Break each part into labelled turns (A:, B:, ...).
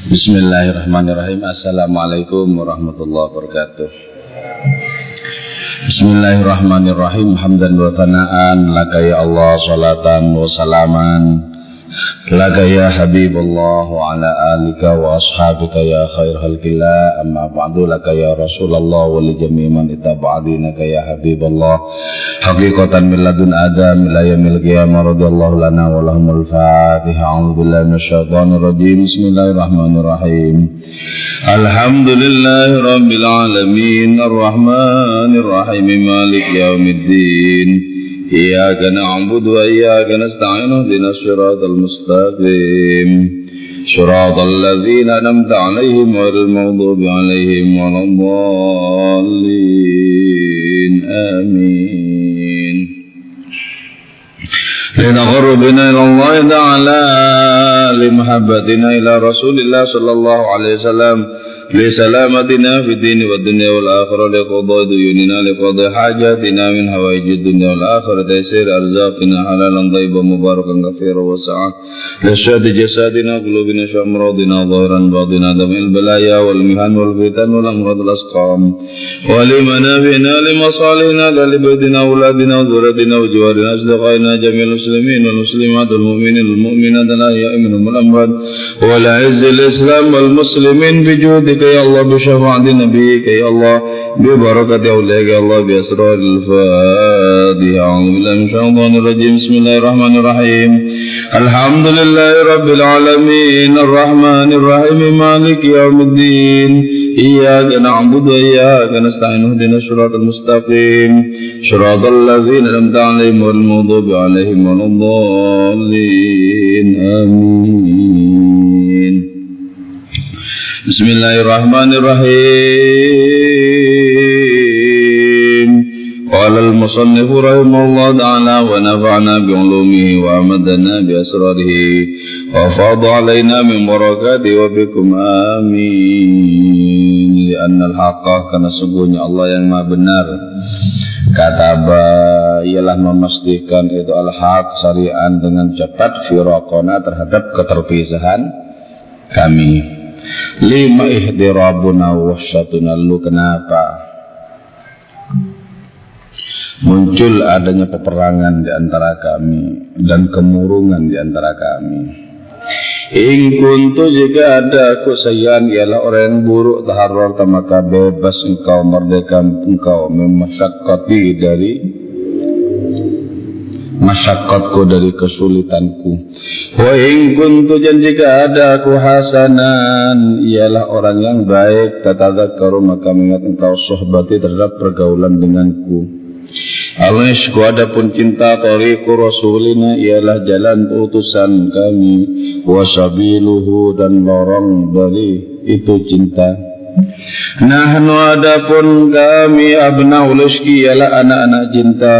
A: Bismillahirrahmanirrahim. Assalamualaikum warahmatullahi wabarakatuh. Bismillahirrahmanirrahim. Hamdan wa thana'an laka ya Allah, salatan wa salaman laka ya Habibullah wa ala alika wa ashabika ya khair khalqillah. Amma ba'du, laka ya Rasulullah wa li jami' man itaba'adinaka ya Habibullah haqiqatan min ladun adam ila yaumil qiyamah. Radhiyallahu lana wa lahumul Fatiha. A'udzu billahi minasyaitonir rajim. Bismillahirrahmanirrahim. Alhamdulillahi rabbil alamin arrahmanir rahim maliki yaumiddin. Iyyaka na'budu wa iyyaka nasta'in. Ihdinas siratal mustaqim. Shiratal ladzina an'amta 'alaihim ghairil maghdubi 'alaihim waladdallin. Amin. Linaqarrabina ila Allah ta'ala limahabbatina ila Rasulillah sallallahu alaihi wasallam li salamatina fid din wad dunya wal akhirah li qadai duyunina li qadai hajatina min hawaijid dunya wal akhirah taysir arzaqina halalan thayyiban mubarakan katsiran wa sa'ah li syadi jasadina qulubina syamradina dhahiran batina damil balaya wal mihan wal fitan wal amrad al asqam wa limanabina limasalihina li baydina auladina wa dhurriyyatina wa jiwarina asdaqaina jamil muslimin wal muslimat wal mu'minin wal mu'minat la ya'minum al amwat wa la izzil islam wal muslimin bijudi ya Allah, bisyafaati nabiyika ya Allah, bibarakati awliyaka ya Allah, biasraril Fatiha. A'udzu billahi minasyaitonir rajim. Bismillahirrahmanirrahim. Alhamdulillahi rabbil alamin arrahmanir rahim maliki yaumiddin. Iyyaka na'budu wa iyyaka nasta'in. Ihdinas siratal mustaqim. Siratal ladzina an'amta 'alaihim ghairil maghdubi 'alaihim waladdallin. Amin. Bismillahirrahmanirrahim. Qala al-musannif rahimahullah ta'ala wa nafa'na bi'ulumihi wa amadana bi'asrarihi wa fadha alaina min barakatihi wa bikum amin. Lianna al-haqqa, karena sungguhnya Allah yang maha benar, kataba ialah memastikan itu al-haq syari'an dengan cepat firaqona terhadap keterpisahan kami. Lima ihdirabuna wahsyatuna, lu kenapa muncul adanya peperangan di antara kami dan kemurungan di antara kami. In kuntu, jika ada aku sayyan ialah orang yang buruk, taharrar maka bebas engkau, merdeka engkau, memasyakkati dari masyakkatku, dari kesulitanku. Wa in kuntu, dan jika ada aku hasanan ialah orang yang baik, tatadzakkaru maka mengingat engkau sohbati terhadap pergaulan denganku. Al-ishku, adapun cinta, tariqu rasulina ialah jalan utusan kami, wasabiluhu dan lorong dari itu cinta. Nahnu, adapun kami, abnaul ishki ialah anak-anak cinta,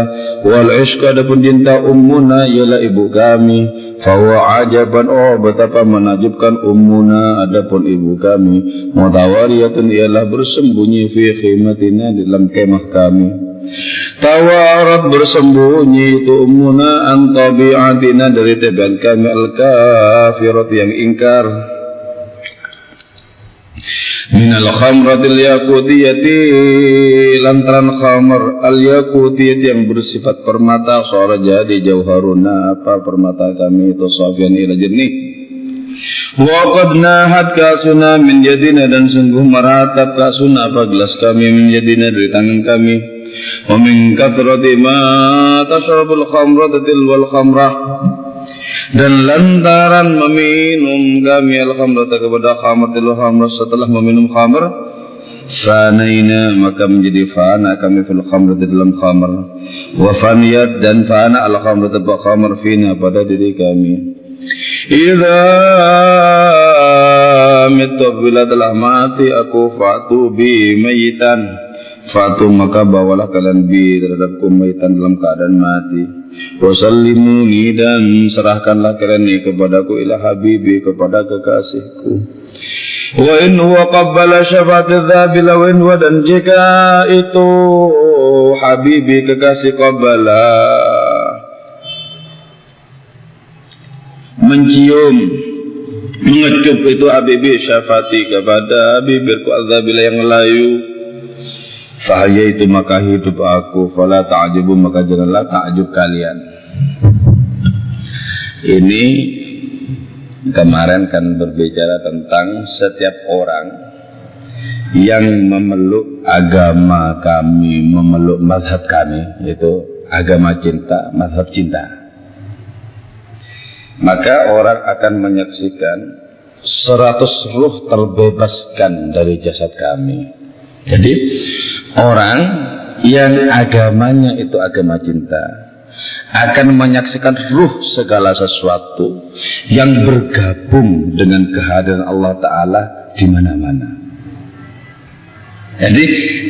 A: wal ishku adapun cinta, ummuna ialah ibu kami. Fawa ajaban, oh betapa menakjubkan, ummuna adapun ibu kami, mutawariyatun ialah bersembunyi, fi khimatina dalam kemah kami. Tawarat bersembunyi itu ummuna an tabi'atina dari tabiat kami, al-kafirat yang ingkar. Minal khamratil yakutiyati, lantaran khamr al-yakutiyati yang bersifat permata, suara jadi jauharuna apa permata kami itu safian ila jernih. Wa qad nahat kasuna min yadina, dan sungguh meratap kasuna apa gelas kami, min yadina dari tangan kami. Wa min katrati ma tashrabul khamratil wal khamrah, dan lantaran meminum kami al-khamrata kepada khamratil khamrah, setelah meminum khamr, fanaina maka menjadi fana kami fil khamr di dalam khamr, wa faniyat dan fana al-khamrata ba khamr fina pada diri kami. Idza mitu bila telah mati aku, fatu bi mayitan, fatu maka bawalah kalian bi terhadapku mayitan dalam keadaan mati. Wasallimuni, dan serahkanlah kalian kepadaku, ila habibi kepada kekasihku. Wa in huwa qabbala syafa'at dzabila, wa in huwa, dan jika itu habibi kekasih, qabbala mencium mengecup itu Habibi syafati kepada bibirku azabila yang layu. Fahaya itu maka hidup aku, fala ta'ajibu maka janganlah ta'ajub kalian. Ini kemarin kan berbicara tentang setiap orang yang memeluk agama kami, memeluk mazhab kami, yaitu agama cinta, mazhab cinta, maka orang akan menyaksikan 100 ruh terbebaskan dari jasad kami. Jadi orang yang agamanya itu agama cinta akan menyaksikan ruh segala sesuatu yang bergabung dengan kehadiran Allah Ta'ala di mana-mana. Jadi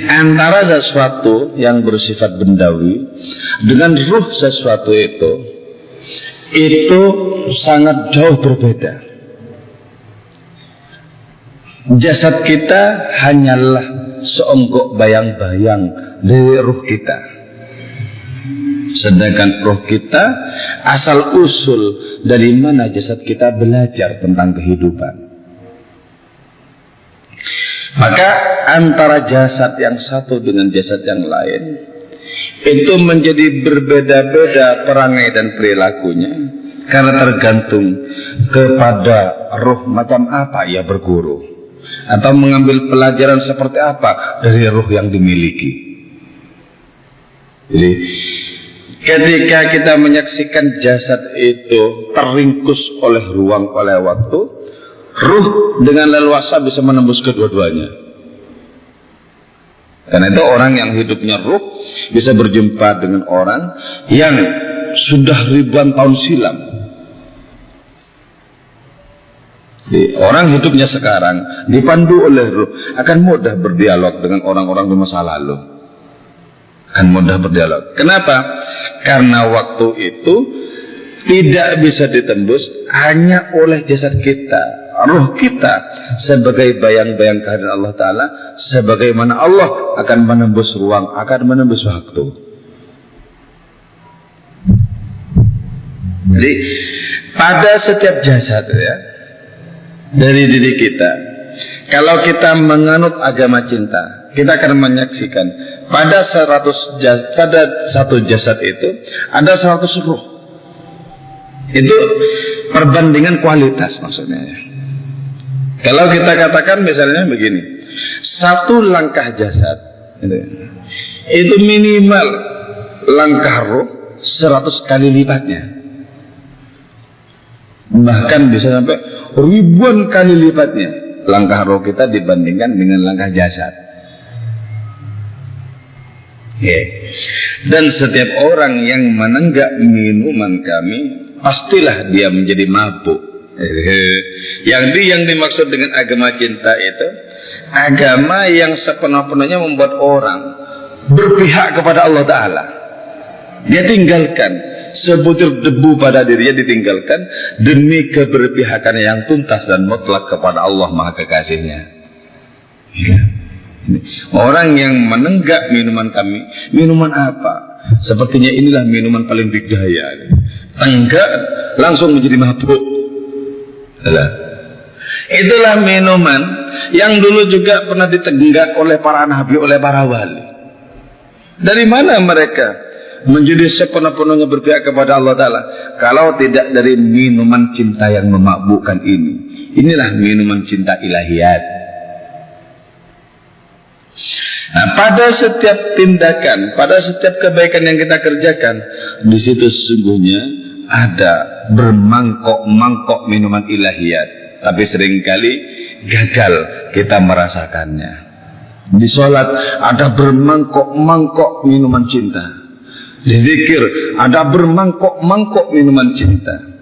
A: antara sesuatu yang bersifat bendawi dengan ruh sesuatu itu sangat jauh berbeda. Jasad kita hanyalah seonggok bayang-bayang dari ruh kita, sedangkan ruh kita asal usul dari mana jasad kita belajar tentang kehidupan. Maka antara jasad yang satu dengan jasad yang lain itu menjadi berbeda-beda perangai dan perilakunya, karena tergantung kepada ruh macam apa ia berguru atau mengambil pelajaran seperti apa dari ruh yang dimiliki. Jadi ketika kita menyaksikan jasad itu teringkus oleh ruang, oleh waktu, ruh dengan leluasa bisa menembus kedua-duanya. Karena itu orang yang hidupnya ruh bisa berjumpa dengan orang yang sudah ribuan tahun silam. Jadi, orang hidupnya sekarang dipandu oleh ruh akan mudah berdialog dengan orang-orang di masa lalu. Akan mudah berdialog. Kenapa? Karena waktu itu tidak bisa ditembus hanya oleh jasad kita, ruh kita sebagai bayang-bayang kehadiran Allah Ta'ala, sebagaimana Allah akan menembus ruang, akan menembus waktu. Jadi pada setiap jasad ya, dari diri kita, kalau kita menganut agama cinta, kita akan menyaksikan pada satu jasad itu ada 100 ruh. Itu perbandingan kualitas maksudnya. Kalau kita katakan misalnya begini, satu langkah jasad itu minimal langkah ruh 100 kali lipatnya, bahkan bisa sampai ribuan kali lipatnya langkah roh kita dibandingkan dengan langkah jasad. Dan setiap orang yang menenggak minuman kami pastilah dia menjadi mabuk. Yang dimaksud dengan agama cinta itu agama yang sepenuh-penuhnya membuat orang berpihak kepada Allah Ta'ala. Dia tinggalkan sebutir debu pada dirinya, ditinggalkan demi keberpihakan yang tuntas dan mutlak kepada Allah Maha Kekasihnya. Orang yang menenggak minuman kami, minuman apa? Sepertinya inilah minuman paling berjaya. Tenggak langsung menjadi mabuk. Itulah minuman yang dulu juga pernah ditenggak oleh para nabi, oleh para wali. Dari mana mereka menjadi sepenuh-penuhnya berpihak kepada Allah Ta'ala kalau tidak dari minuman cinta yang memabukkan ini? Inilah minuman cinta ilahiyat. Nah, pada setiap tindakan, pada setiap kebaikan yang kita kerjakan, di situ sesungguhnya ada bermangkok-mangkok minuman ilahiyat, tapi seringkali gagal kita merasakannya. Di sholat ada bermangkok-mangkok minuman cinta, di zikir ada bermangkok-mangkok minuman cinta.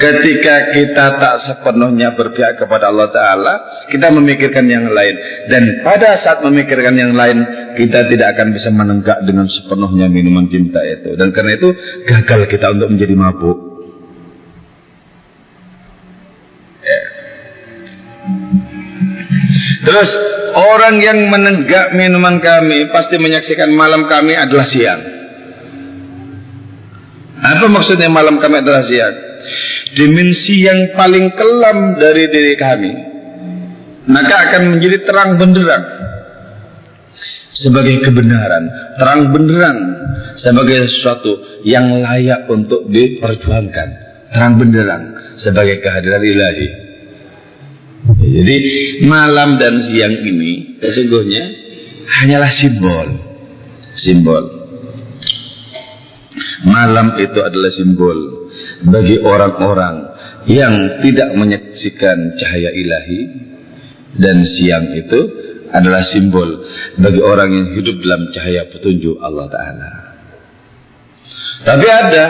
A: Ketika kita tak sepenuhnya berpihak kepada Allah Ta'ala, kita memikirkan yang lain. Dan pada saat memikirkan yang lain, kita tidak akan bisa menenggak dengan sepenuhnya minuman cinta itu. Dan karena itu gagal kita untuk menjadi mabuk. Terus orang yang menenggak minuman kami pasti menyaksikan malam kami adalah siang. Apa maksudnya malam kami adalah siang? dimensi yang paling kelam dari diri kami, maka akan menjadi terang benderang sebagai kebenaran, terang benderang sebagai sesuatu yang layak untuk diperjuangkan, terang benderang sebagai kehadiran ilahi. Jadi malam dan siang ini sesungguhnya hanyalah simbol. Malam itu adalah simbol bagi orang-orang yang tidak menyaksikan cahaya ilahi, dan siang itu adalah simbol bagi orang yang hidup dalam cahaya petunjuk Allah Ta'ala. Tapi ada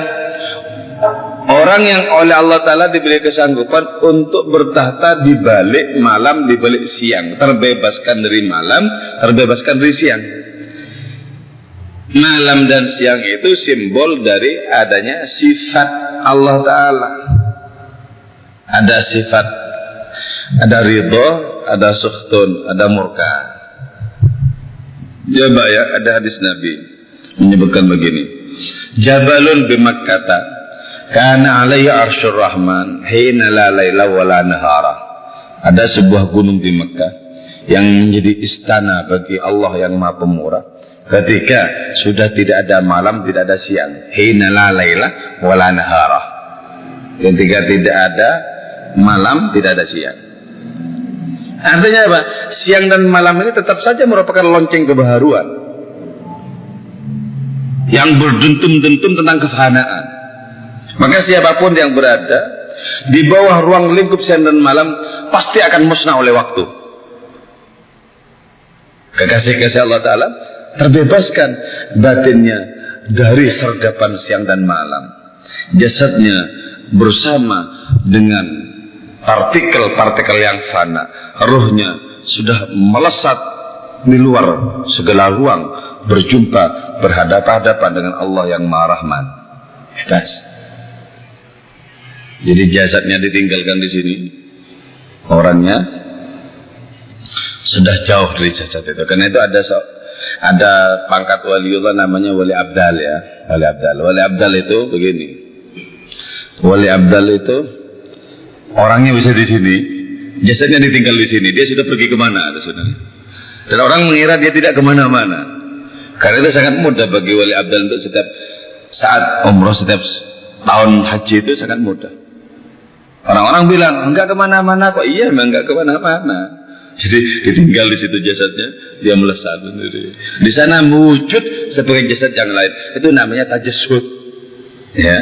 A: orang yang oleh Allah Ta'ala diberi kesanggupan untuk bertahta di balik malam, di balik siang, terbebaskan dari malam, terbebaskan dari siang. Malam dan siang itu simbol dari adanya sifat Allah Ta'ala. Ada sifat, ada ridho, ada sukhtun, ada murka. Coba ya, ada hadis Nabi menyebutkan begini: Jabalun bimakkata kana alaihi arsyur rahman hina la laila wa la nahara. Ada sebuah gunung di Mekah yang menjadi istana bagi Allah yang Maha Pemurah ketika sudah tidak ada malam, tidak ada siang. Hina la laila wa la nahara. Ketika tidak ada malam, tidak ada siang. Artinya apa? Siang dan malam ini tetap saja merupakan lonceng kebaharuan yang berdentum-dentum tentang kefanaan. Maka siapapun yang berada di bawah ruang lingkup siang dan malam pasti akan musnah oleh waktu. Kekasih-kasih Allah Ta'ala terbebaskan batinnya dari sergapan siang dan malam. Jasadnya bersama dengan partikel-partikel yang fana. Ruhnya sudah melesat di luar segala ruang, berjumpa, berhadapan-hadapan dengan Allah yang Maha Rahman. Bebas. Jadi jasadnya ditinggalkan di sini, orangnya sudah jauh dari jasad itu. Karena itu ada pangkat waliullah namanya wali abdal ya. Wali abdal itu begini. Wali abdal itu orangnya bisa di sini, jasadnya ditinggal di sini. Dia sudah pergi kemana? Dan orang mengira dia tidak kemana-mana. Karena itu sangat mudah bagi wali abdal untuk setiap saat umroh, setiap tahun haji itu sangat mudah. Orang-orang bilang enggak kemana-mana kok. Iya, memang enggak kemana-mana. Jadi ditinggal di situ jasadnya, dia melesat sendiri. Di sana wujud sebagai jasad yang lain. Itu namanya tajassud. Ya.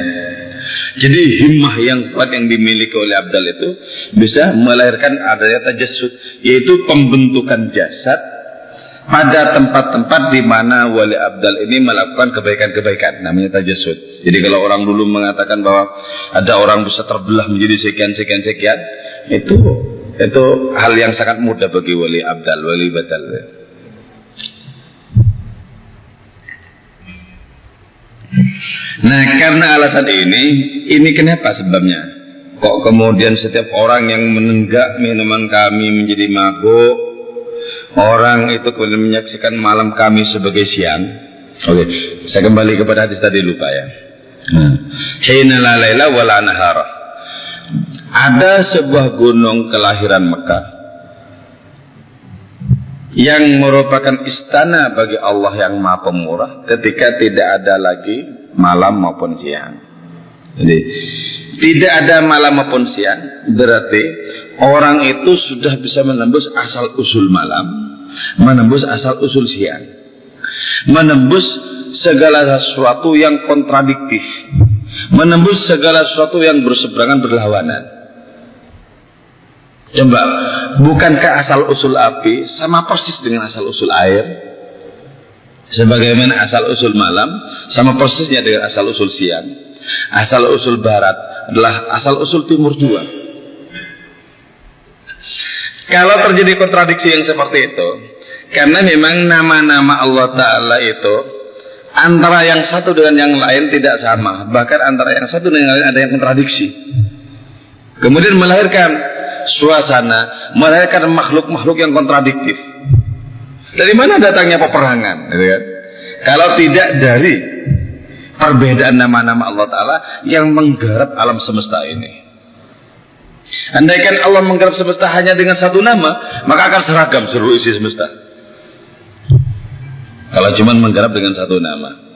A: Jadi himmah yang kuat yang dimiliki oleh abdal itu bisa melahirkan adanya tajassud, yaitu pembentukan jasad pada tempat-tempat di mana wali abdal ini melakukan kebaikan-kebaikan, namanya tajassud. Jadi kalau orang dulu mengatakan bahwa ada orang bisa terbelah menjadi sekian, itu hal yang sangat mudah bagi wali abdal, wali badal. Nah, karena alasan ini kenapa sebabnya? Kok kemudian setiap orang yang menenggak minuman kami menjadi mabuk, orang itu kemudian menyaksikan malam kami sebagai siang. Oke, saya kembali kepada hadis tadi, lupa ya. Hina la laila wa la nahara. Ada sebuah gunung kelahiran Mekah yang merupakan istana bagi Allah yang Maha Pemurah ketika tidak ada lagi malam maupun siang. Jadi tidak ada malam maupun siang berarti orang itu sudah bisa menembus asal usul malam, menembus asal usul siang, menembus segala sesuatu yang kontradiktif, menembus segala sesuatu yang berseberangan, berlawanan. Coba, bukankah asal usul api sama persis dengan asal usul air? Sebagaimana asal usul malam sama persisnya dengan asal usul siang. Asal usul barat adalah asal usul timur juga. Kalau terjadi kontradiksi yang seperti itu, karena memang nama-nama Allah Ta'ala itu antara yang satu dengan yang lain tidak sama. Bahkan antara yang satu dengan yang lain ada yang kontradiksi. Kemudian melahirkan suasana, melahirkan makhluk-makhluk yang kontradiktif. Dari mana datangnya peperangan? Gitu kan? Kalau tidak dari perbedaan nama-nama Allah Ta'ala yang menggarap alam semesta ini. Andaikan Allah menggarap semesta hanya dengan satu nama, maka akan seragam seluruh isi semesta. Kalau cuma menggarap dengan satu nama.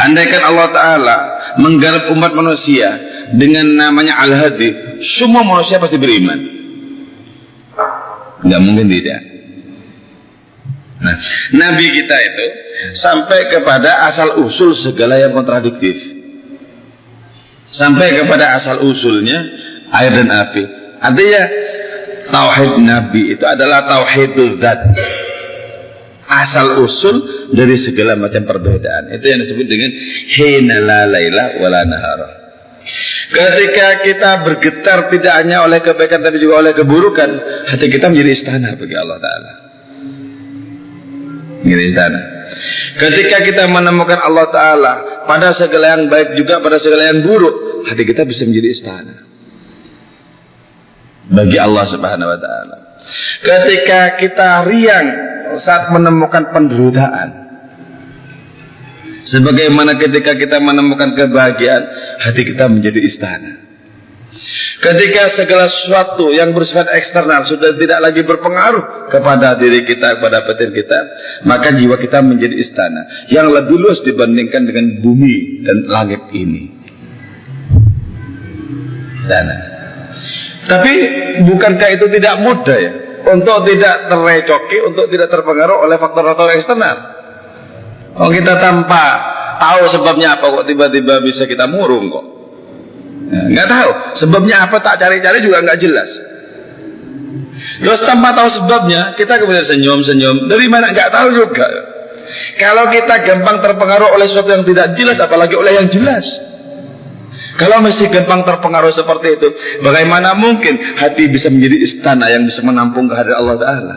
A: Andaikan Allah Ta'ala menggarap umat manusia dengan namanya Al-Hadi, semua manusia pasti beriman. Nggak mungkin tidak. Nah, Nabi kita itu sampai kepada asal usul segala yang kontradiktif. Sampai kepada asal usulnya air dan api. Artinya tauhid Nabi itu adalah tauhidul zat. Asal usul dari segala macam perbedaan. Itu yang disebut dengan hina la laila wala nahara. Ketika kita bergetar tidak hanya oleh kebaikan tapi juga oleh keburukan, hati kita menjadi istana bagi Allah Ta'ala. Menjadi istana. Ketika kita menemukan Allah Ta'ala pada segala yang baik juga pada segala yang buruk, hati kita bisa menjadi istana bagi Allah Subhanahu wa Ta'ala. Ketika kita riang saat menemukan penderitaan, sebagaimana ketika kita menemukan kebahagiaan, hati kita menjadi istana. Ketika segala sesuatu yang bersifat eksternal sudah tidak lagi berpengaruh kepada diri kita, kepada batin kita, maka jiwa kita menjadi istana yang lebih luas dibandingkan dengan bumi dan langit ini. Istana. Tapi bukankah itu tidak mudah ya? Untuk tidak terrecoki, untuk tidak terpengaruh oleh faktor-faktor eksternal. Oh, kita tanpa tahu sebabnya apa kok tiba-tiba bisa kita murung kok. Nggak tahu sebabnya apa, tak cari-cari juga nggak jelas. Terus tanpa tahu sebabnya kita kemudian senyum-senyum, dari mana nggak tahu juga. Kalau kita gampang terpengaruh oleh sesuatu yang tidak jelas, apalagi oleh yang jelas. Kalau masih gampang terpengaruh seperti itu, bagaimana mungkin hati bisa menjadi istana yang bisa menampung kehadiran Allah Ta'ala?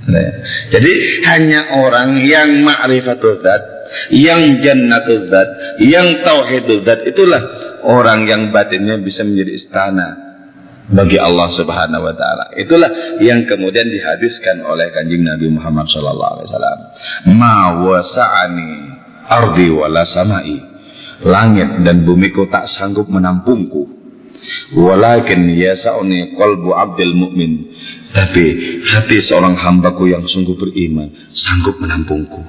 A: Nah, jadi hanya orang yang ma'rifatul zat, yang jannatul zat, yang tauhidul zat, itulah orang yang batinnya bisa menjadi istana bagi Allah Subhanahu wa Ta'ala. Itulah yang kemudian dihadiskan oleh Kanjeng Nabi Muhammad SAW. Ma wasa'ani ardi wala samai, langit dan bumiku tak sanggup menampungku, walakin yasa'uni qalbu abdil mu'min, tapi hati seorang hambaku yang sungguh beriman sanggup menampungku.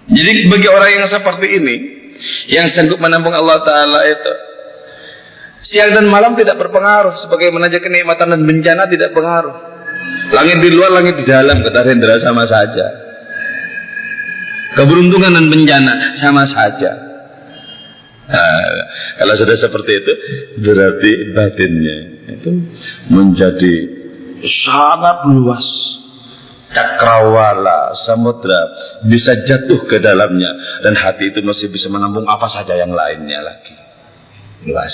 A: Jadi bagi orang yang seperti ini, yang sanggup menampung Allah Ta'ala itu, siang dan malam tidak berpengaruh, sebagaimana aja kenikmatan dan bencana tidak berpengaruh. Langit di luar, langit di dalam, kata Hendra, sama saja. Keberuntungan dan bencana sama saja. Nah, kalau sudah seperti itu, berarti batinnya itu menjadi sangat luas. Cakrawala, samudra bisa jatuh ke dalamnya, dan hati itu masih bisa menampung apa saja yang lainnya lagi. Luas.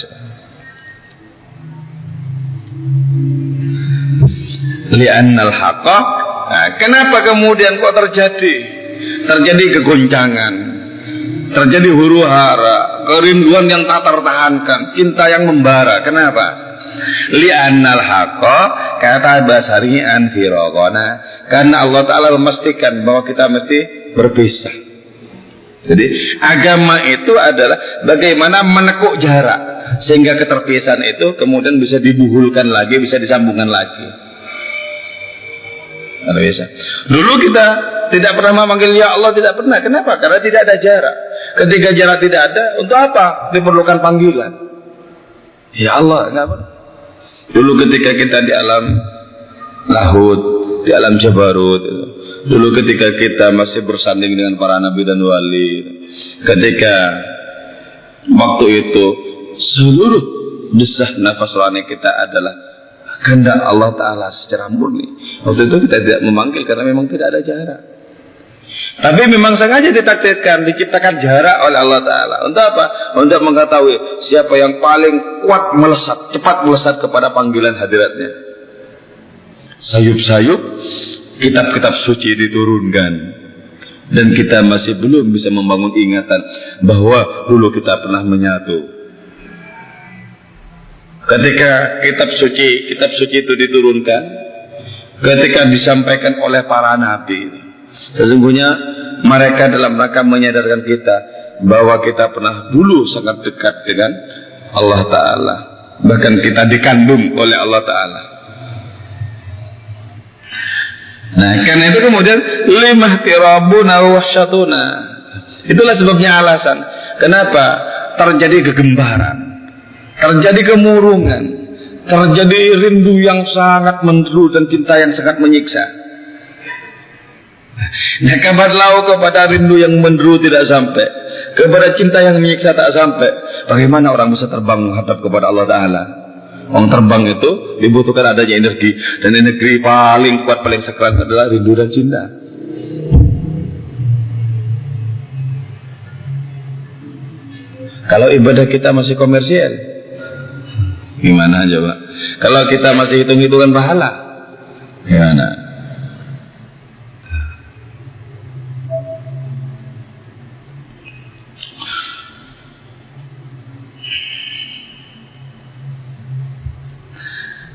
A: Li'annal haqqa. Nah, kenapa kemudian kok terjadi kegoncangan, terjadi huru hara, kerinduan yang tak tertahankan, cinta yang membara? Kenapa? Li'annal haqqa, kata basari an firaqana, karena Allah Ta'ala memastikan bahwa kita mesti berpisah. Jadi agama itu adalah bagaimana menekuk jarak sehingga keterpisahan itu kemudian bisa dibuhulkan lagi, bisa disambungkan lagi. Bisa. Dulu kita tidak pernah memanggil ya Allah, tidak pernah. Kenapa? Karena tidak ada jarak. Ketika jarak tidak ada, untuk apa diperlukan panggilan? Ya Allah, kenapa? Dulu ketika kita di alam lahud, di alam jabarut, dulu ketika kita masih bersanding dengan para nabi dan wali, ketika waktu itu seluruh desah nafas rohani kita adalah kehendak Allah Ta'ala secara murni. Waktu itu kita tidak memanggil karena memang tidak ada jarak. Tapi memang sengaja ditakdirkan, diciptakan jarak oleh Allah Ta'ala. Untuk apa? Untuk mengetahui siapa yang paling kuat melesat, cepat melesat kepada panggilan hadiratnya. Sayup-sayup kitab-kitab suci diturunkan, dan kita masih belum bisa membangun ingatan bahwa dulu kita pernah menyatu. Ketika kitab suci itu diturunkan, ketika disampaikan oleh para nabi, sesungguhnya mereka dalam rangka menyadarkan kita bahwa kita pernah dulu sangat dekat dengan Allah Ta'ala, bahkan kita dikandung oleh Allah Ta'ala. Nah, karena itu kemudian limahtirabuna wahsyatuna, itulah sebabnya alasan kenapa terjadi kegembaran, terjadi kemurungan, terjadi rindu yang sangat menderu dan cinta yang sangat menyiksa. Nah, kabarlah kepada rindu yang menderu tidak sampai, kepada cinta yang menyiksa tak sampai, bagaimana orang bisa terbang menghadap kepada Allah Ta'ala? Orang terbang itu dibutuhkan adanya energi, dan energi paling kuat, paling sakral adalah rindu dan cinta. Kalau ibadah kita masih komersial, gimana coba? Kalau kita masih hitung-hitungan pahala, gimana?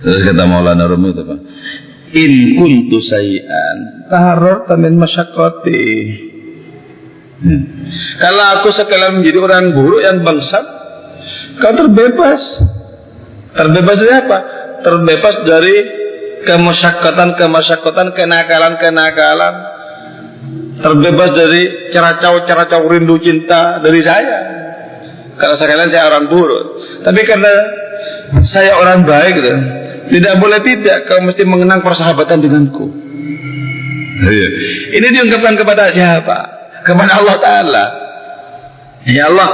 A: Terus kata Maulana Rumi itu, Pak, in kuntu sayi'an taharrarta min masyaqqati. Kalau aku sekalian menjadi orang buruk yang bangsat, kau terbebas. Terbebas dari apa? Terbebas dari kemasyakotan, kenakalan. Terbebas dari caracau rindu cinta dari saya. Karena sekalian saya orang buruk. Tapi karena saya orang baik, gitu, tidak boleh tidak, kau mesti mengenang persahabatan denganku. Ini diungkapkan kepada siapa? Kepada Allah Ta'ala. Ya Allah,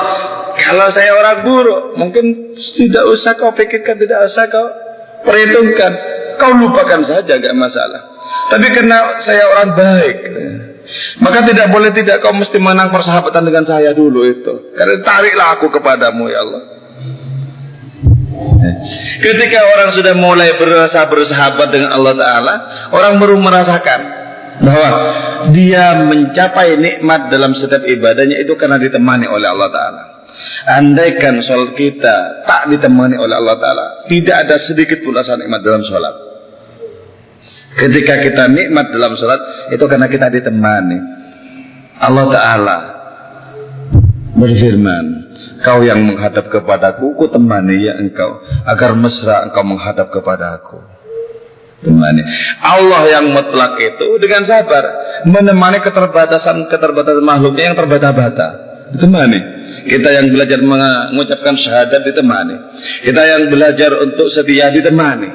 A: kalau saya orang buruk, mungkin tidak usah kau pikirkan, tidak usah kau perhitungkan, kau lupakan saja, gak masalah. Tapi karena saya orang baik, maka tidak boleh tidak, kau mesti mengenang persahabatan dengan saya dulu itu. Karena tariklah aku kepadamu, ya Allah. Ketika orang sudah mulai berasa bersahabat dengan Allah Ta'ala, orang baru merasakan bahwa dia mencapai nikmat dalam setiap ibadahnya itu karena ditemani oleh Allah Ta'ala. Andaikan sholat kita tak ditemani oleh Allah Ta'ala, tidak ada sedikit pun rasa nikmat dalam sholat. Ketika kita nikmat dalam sholat, itu karena kita ditemani. Allah Ta'ala berfirman, kau yang menghadap kepadaku, ku temani ya engkau, agar mesra engkau menghadap kepadaku. Temani. Allah yang mutlak itu dengan sabar menemani keterbatasan makhluknya yang terbata-bata. Ditemani. Kita yang belajar mengucapkan syahadat ditemani. Kita yang belajar untuk setia ditemani.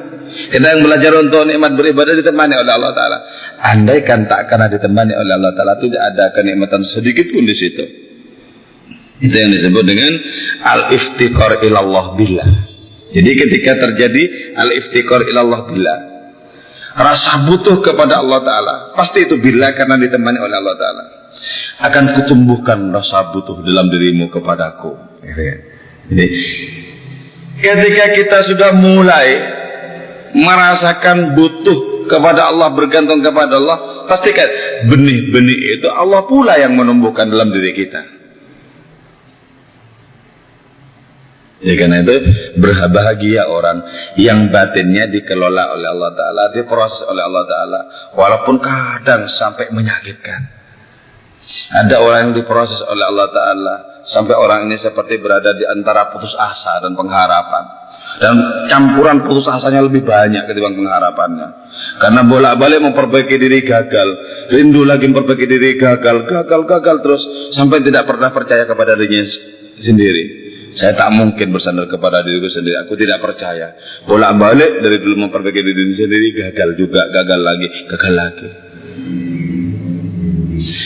A: Kita yang belajar untuk nikmat beribadah ditemani oleh Allah Ta'ala. Andaikan tak karena ditemani oleh Allah Ta'ala, tidak ada kenikmatan sedikit pun di situ. Itu yang disebut dengan al-iftiqar ilallah billah. Jadi ketika terjadi al-iftiqar ilallah billah, rasa butuh kepada Allah Ta'ala, pasti itu billah karena ditemani oleh Allah Ta'ala, akan kutumbuhkan rasa butuh dalam dirimu kepadaku. Jadi ketika kita sudah mulai merasakan butuh kepada Allah, bergantung kepada Allah, pastikan benih-benih itu Allah pula yang menumbuhkan dalam diri kita. Ya, karena itu berbahagia orang yang batinnya dikelola oleh Allah Ta'ala, diproses oleh Allah Ta'ala, walaupun kadang sampai menyakitkan. Ada orang yang diproses oleh Allah Ta'ala sampai orang ini seperti berada di antara putus asa dan pengharapan, dan campuran putus asanya lebih banyak ketimbang pengharapannya. Karena bolak-balik memperbaiki diri gagal, rindu lagi memperbaiki diri gagal terus, sampai tidak pernah percaya kepada dirinya sendiri. Saya tak mungkin bersandar kepada diriku sendiri, aku tidak percaya. Bolak-balik dari dulu memperbaiki diri sendiri, gagal juga, gagal lagi.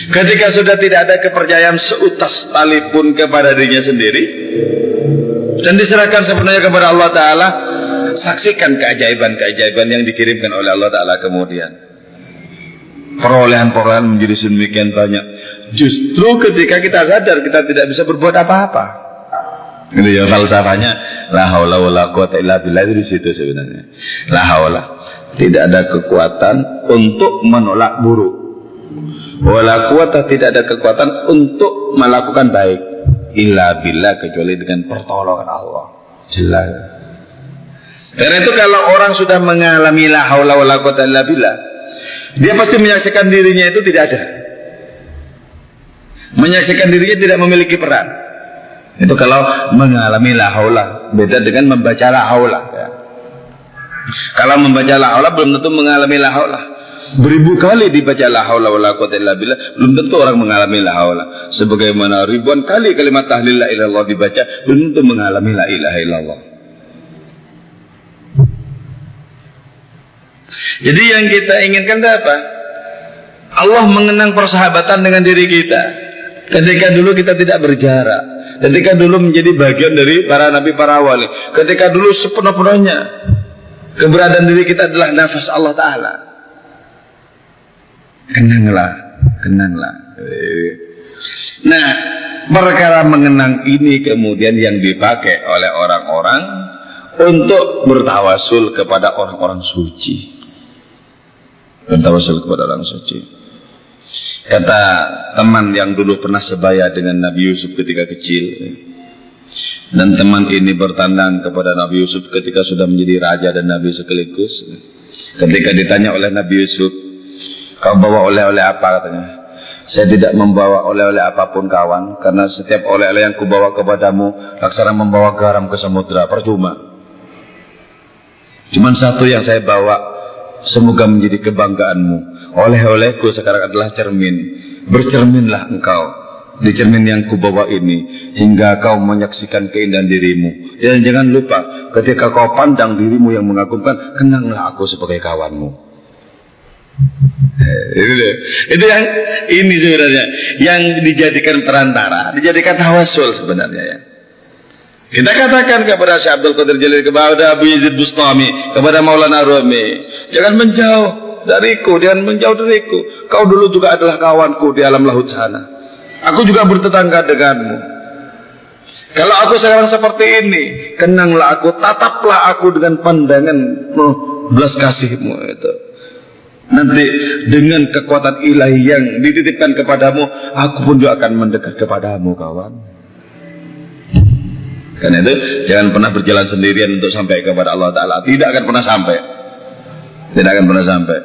A: Ketika sudah tidak ada kepercayaan seutas tali pun kepada dirinya sendiri, dan diserahkan sepenuhnya kepada Allah Ta'ala, saksikan keajaiban-keajaiban yang dikirimkan oleh Allah Ta'ala kemudian. Perolehan-perolehan menjadi sedemikian banyak. Justru ketika kita sadar kita tidak bisa berbuat apa-apa. Itu ya falsafahnya, la haula wala quwata illa billah, di situ sebenarnya. La haula, tidak ada kekuatan untuk menolak buruk. Wala quwata, tidak ada kekuatan untuk melakukan baik. Illa billah, kecuali dengan pertolongan Allah. Jelas. Karena itu kalau orang sudah mengalami la haula wala quwata illa billah, dia pasti menyaksikan dirinya itu tidak ada. Menyaksikan dirinya tidak memiliki peran. Itu kalau mengalami la haula, beda dengan membaca la haula ya. Kalau membaca la haula belum tentu mengalami la haula. Beribu kali dibaca la haula wala quwwata illa billah, belum tentu orang mengalami la haula. Sebagaimana ribuan kali kalimat tahlil la ilaha illallah dibaca, belum tentu mengalami la ilaha illallah. Jadi yang kita inginkan apa? Allah mengenang persahabatan dengan diri kita. Ketika dulu kita tidak berjarak, ketika dulu menjadi bagian dari para nabi, para wali, ketika dulu sepenuh-penuhnya keberadaan diri kita adalah nafas Allah Ta'ala. Kenanglah. Nah, perkara mengenang ini kemudian yang dipakai oleh orang-orang untuk bertawasul kepada orang-orang suci. Bertawasul kepada orang suci. Kata teman yang dulu pernah sebaya dengan Nabi Yusuf ketika kecil, dan teman ini bertandang kepada Nabi Yusuf ketika sudah menjadi raja dan Nabi sekaligus. Ketika ditanya oleh Nabi Yusuf, kau bawa oleh-oleh apa? Katanya, saya tidak membawa oleh-oleh apapun kawan, karena setiap oleh-oleh yang kubawa kepadamu laksana membawa garam ke samudra, percuma. Cuman satu yang saya bawa, semoga menjadi kebanggaanmu. Oleh-olehku sekarang adalah cermin. Bercerminlah engkau di cermin yang kubawa ini, hingga kau menyaksikan keindahan dirimu. Dan jangan lupa, ketika kau pandang dirimu yang mengagumkan, kenanglah aku sebagai kawanmu. Itu yang ini sebenarnya yang dijadikan perantara, dijadikan tawasul sebenarnya ya. Kita katakan kepada Syekh Abdul Qadir Jalil, kepada Abu Yazid Bustami, kepada Maulana Rumi, jangan menjauh dariku, jangan menjauh dariku. Kau dulu juga adalah kawanku di alam laut sana. Aku juga bertetangga denganmu. Kalau aku sekarang seperti ini, kenanglah aku, tataplah aku dengan pandangan belas kasihmu itu. Nanti dengan kekuatan ilahi yang dititipkan kepadamu, aku pun juga akan mendekat kepadamu, kawan. Karena itu jangan pernah berjalan sendirian untuk sampai kepada Allah Ta'ala. Tidak akan pernah sampai. Tidak akan pernah sampai.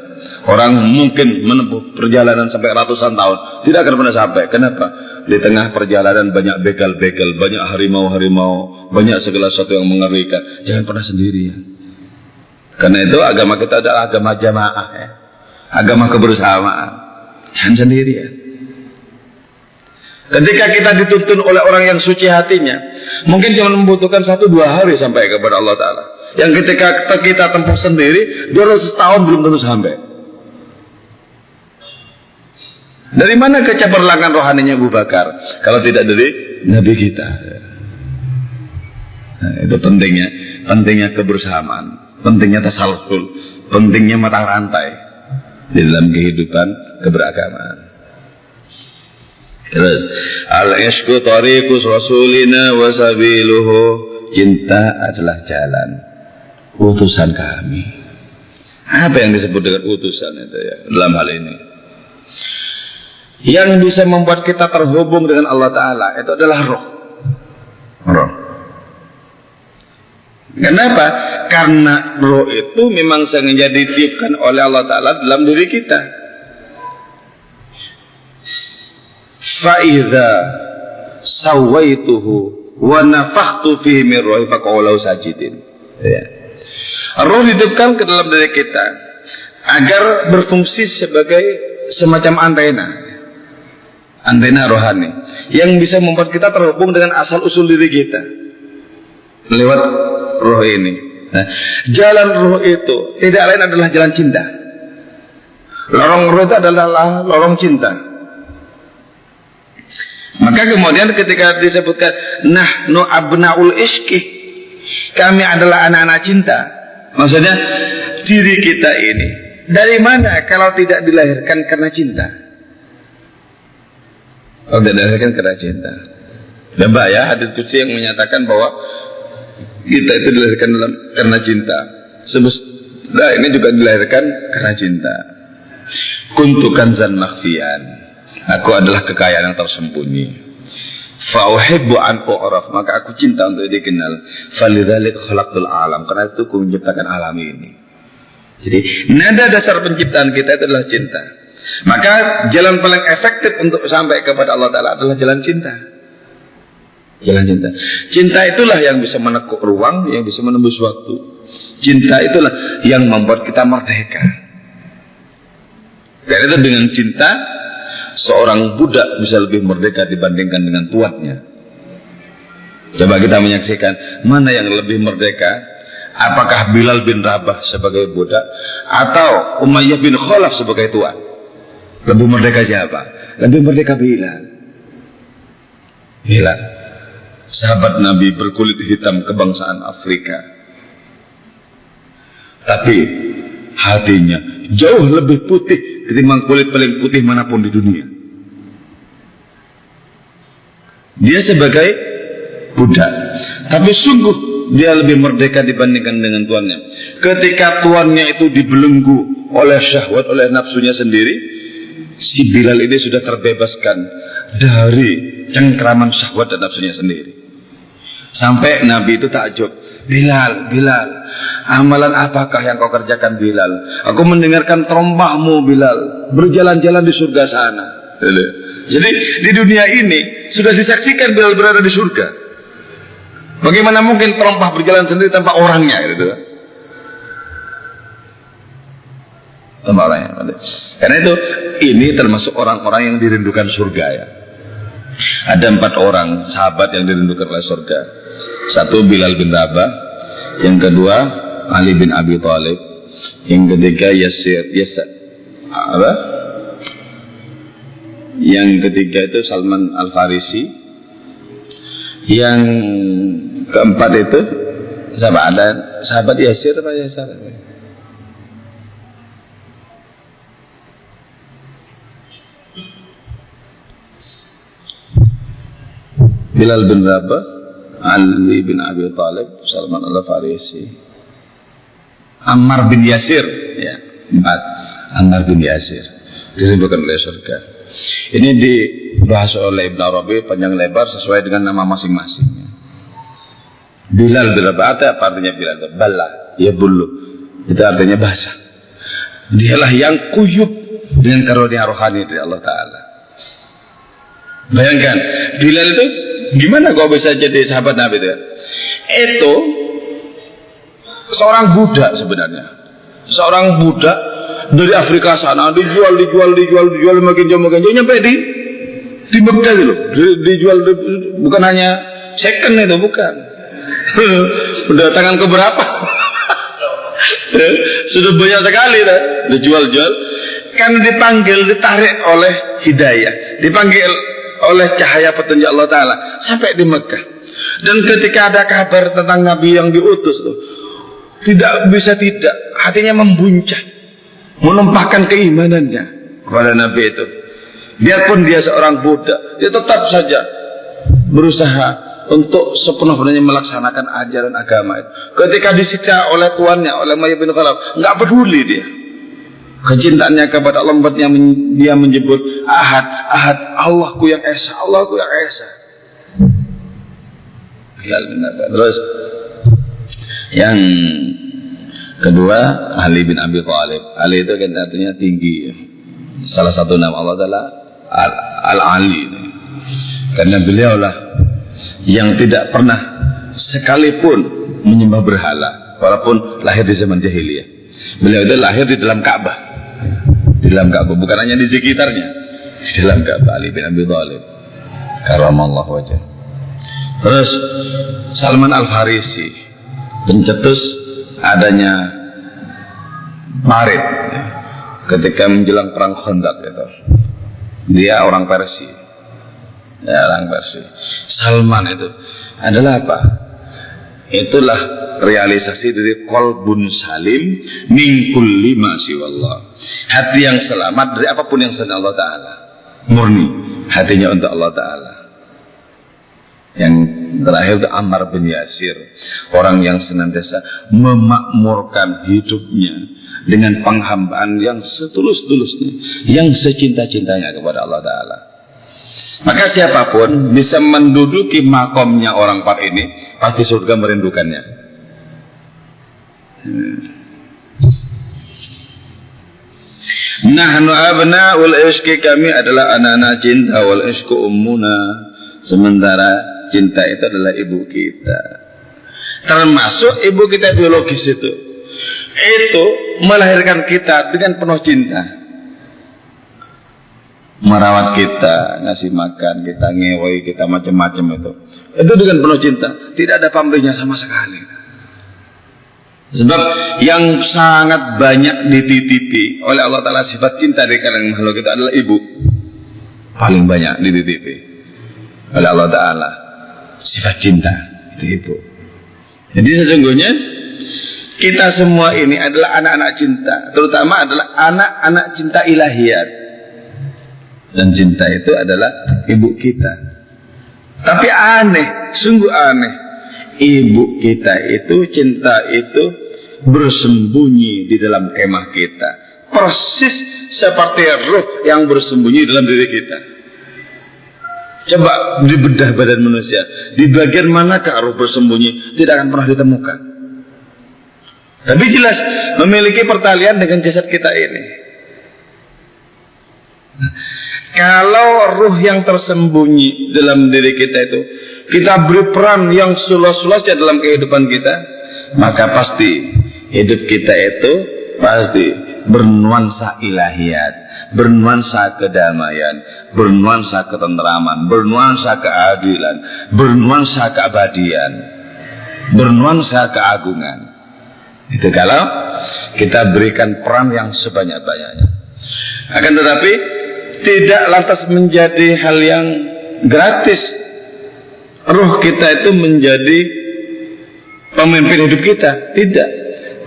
A: Orang mungkin menempuh perjalanan sampai ratusan tahun, tidak akan pernah sampai. Kenapa? Di tengah perjalanan banyak begal-begal, banyak harimau-harimau, banyak segala sesuatu yang mengerikan. Jangan pernah sendirian. Karena itu agama kita adalah agama jamaah ya. Agama kebersamaan. Jangan sendirian. Ketika kita dituntun oleh orang yang suci hatinya, mungkin cuma membutuhkan 1-2 hari sampai kepada Allah Ta'ala. Yang ketika kita tempuh sendiri, 200 tahun belum tentu sampai. Dari mana kecemerlangan rohaninya Abu Bakar kalau tidak dari Nabi kita? Nah, itu pentingnya kebersamaan, pentingnya tasalsul, pentingnya mata rantai di dalam kehidupan keberagamaan. Terus al-ishqu tariqus rasulina wa sabiluhu, cinta adalah jalan utusan kami. Apa yang disebut dengan utusan itu ya dalam hal ini? Yang bisa membuat kita terhubung dengan Allah Ta'ala itu adalah roh. Kenapa? Karena roh itu memang sengaja ditiupkan oleh Allah Ta'ala dalam diri kita. Fa'idha sawaituhu wa nafakhtu fihi min ruhi faqa'ulahu sajidin. Ya. Roh ditiupkan ke dalam diri kita agar berfungsi sebagai semacam antena rohani yang bisa membuat kita terhubung dengan asal usul diri kita lewat roh ini. Nah, jalan roh itu tidak lain adalah jalan cinta. Lorong roh itu adalah lorong cinta. Maka kemudian ketika disebutkan nahnu abnaul ishqi, kami adalah anak-anak cinta, maksudnya diri kita ini dari mana kalau tidak dilahirkan karena cinta? Kalau tidak dilahirkan karena cinta. Lebah ya hadis qudsi yang menyatakan bahwa kita itu dilahirkan karena cinta. Nah, ini juga dilahirkan karena cinta. Kuntu kanzan makhfiyan, aku adalah kekayaan yang tersembunyi. Fa uhibbu an u'raf, maka aku cinta untuk dikenal. Falidzalik khalaqtul alam, karena itu aku menciptakan alam ini. Jadi nada dasar penciptaan kita itu adalah cinta. Maka jalan paling efektif untuk sampai kepada Allah Ta'ala adalah jalan cinta. Jalan cinta. Cinta itulah yang bisa menekuk ruang, yang bisa menembus waktu. Cinta itulah yang membuat kita merdeka. Karena itu dengan cinta, seorang budak bisa lebih merdeka dibandingkan dengan tuannya. Coba kita menyaksikan mana yang lebih merdeka. Apakah Bilal bin Rabah sebagai budak atau Umayyah bin Khalaf sebagai tuan? Lebih merdeka siapa? Lebih merdeka Bilal. Bilal, sahabat Nabi berkulit hitam kebangsaan Afrika, tapi hatinya jauh lebih putih ketimbang kulit paling putih manapun di dunia. Dia sebagai budak, tapi sungguh dia lebih merdeka dibandingkan dengan tuannya. Ketika tuannya itu dibelenggu oleh syahwat, oleh nafsunya sendiri, si Bilal ini sudah terbebaskan dari cengkraman syahwat dan nafsunya sendiri. Sampai Nabi itu takjub, Bilal, Bilal, amalan apakah yang kau kerjakan Bilal? Aku mendengarkan terompahmu Bilal, berjalan-jalan di surga sana. Jadi di dunia ini sudah disaksikan Bilal berada di surga. Bagaimana mungkin terompah berjalan sendiri tanpa orangnya, gitu? Tanpa orangnya. Karena itu ini termasuk orang-orang yang dirindukan surga ya. Ada 4 orang sahabat yang dirindukan oleh surga. Satu Bilal bin Rabah, yang kedua Ali bin Abi Thalib, yang ketiga Yasir, apa? Yang ketiga itu Salman Al Farisi. Yang keempat itu siapa? Ada sahabat Yasir apa Yasir? Bilal bin Rabah, Ali bin Abi Thalib, Salman Al Farisi, Ammar bin Yasir, ya, 4. Ammar bin Yasir disebutkan oleh surga. Ini dibahas oleh Ibn Arabi panjang lebar sesuai dengan nama masing-masing. Bilal bin Rabah, apa artinya Bilal? Bala, ya bulu. Itu artinya bahasa. Dialah yang kuyup dengan karunia rohani dari Allah Ta'ala. Bayangkan, Bilal itu gimana kau bisa jadi sahabat Nabi itu? Itu seorang budak sebenarnya. Seorang budak dari Afrika sana dijual makin jauh nyampe di Mekah dulu. Dijual bukan hanya second itu, bukan. Udah tangan keberapa? Sudah banyak sekali dah. Dijual-jual. Kan dipanggil, ditarik oleh hidayah, dipanggil oleh cahaya petunjuk Allah Ta'ala sampai di Mekah. Dan ketika ada kabar tentang Nabi yang diutus tuh, tidak bisa tidak, hatinya membuncah, menumpahkan keimanannya kepada Nabi itu. Biarpun dia seorang budak, dia tetap saja berusaha untuk sepenuh-penuhnya melaksanakan ajaran agama itu. Ketika disiksa oleh tuannya, oleh Umayyah bin Khalaf, nggak peduli dia. Kecintaannya kepada Allah membuatnya dia menyebut Ahad, Ahad, Allahku yang Esa, Allahku yang Esa. Terus yang kedua Ali bin Abi Thalib. Ali itu kan artinya tinggi ya. Salah satu nama Allah adalah Al-Ali. Karena beliaulah yang tidak pernah sekalipun menyembah berhala, walaupun lahir di zaman jahiliyah. Beliau itu lahir di dalam Ka'bah. Di dalam Ka'bah, bukan hanya di sekitarnya, di dalam Ka'bah. Ali bin Abi Thalib karamallahu wajah. Terus Salman Al Farisi pencetus adanya Marid ketika menjelang perang Khandaq itu. Dia orang Persia. Ya, orang Persia. Salman itu adalah apa? Itulah realisasi dari qalbun salim min kulli ma siwallah. Hati yang selamat dari apapun yang selain Allah Ta'ala. Murni hatinya untuk Allah Ta'ala. Yang terakhir itu Ammar bin Yasir, orang yang senantiasa memakmurkan hidupnya dengan penghambaan yang setulus-tulusnya, yang secinta-cintanya kepada Allah Ta'ala. Maka siapapun bisa menduduki makomnya orang par ini, pasti surga merindukannya. Nahnu abna'ul ishqi, kami adalah anak-anak cinta, wal ishqu ummuna, sementara cinta itu adalah ibu kita. Termasuk ibu kita biologis itu melahirkan kita dengan penuh cinta, merawat kita, ngasih makan kita, ngewoi kita, macam-macam itu dengan penuh cinta, tidak ada pamrihnya sama sekali. Sebab yang sangat banyak dititipi oleh Allah Ta'ala sifat cinta di kalangan makhluk itu adalah ibu. Paling banyak dititipi oleh Allah Ta'ala sifat cinta itu ibu. Jadi sesungguhnya kita semua ini adalah anak-anak cinta, terutama adalah anak-anak cinta ilahiyat. Dan cinta itu adalah ibu kita. Tapi aneh, sungguh aneh, ibu kita itu, cinta itu bersembunyi di dalam kemah kita, persis seperti ruh yang bersembunyi dalam diri kita. Coba dibedah badan manusia, di bagian manakah ruh bersembunyi? Tidak akan pernah ditemukan. Tapi jelas memiliki pertalian dengan jasad kita ini. Kalau ruh yang tersembunyi dalam diri kita itu kita beri peran yang seluas-luasnya dalam kehidupan kita, maka pasti hidup kita itu pasti bernuansa ilahiyat, bernuansa kedamaian, bernuansa ketentraman, bernuansa keadilan, bernuansa keabadian, bernuansa keagungan. Itu kalau kita berikan peran yang sebanyak-banyaknya. Akan tetapi tidak lantas menjadi hal yang gratis ruh kita itu menjadi pemimpin hidup kita. Tidak.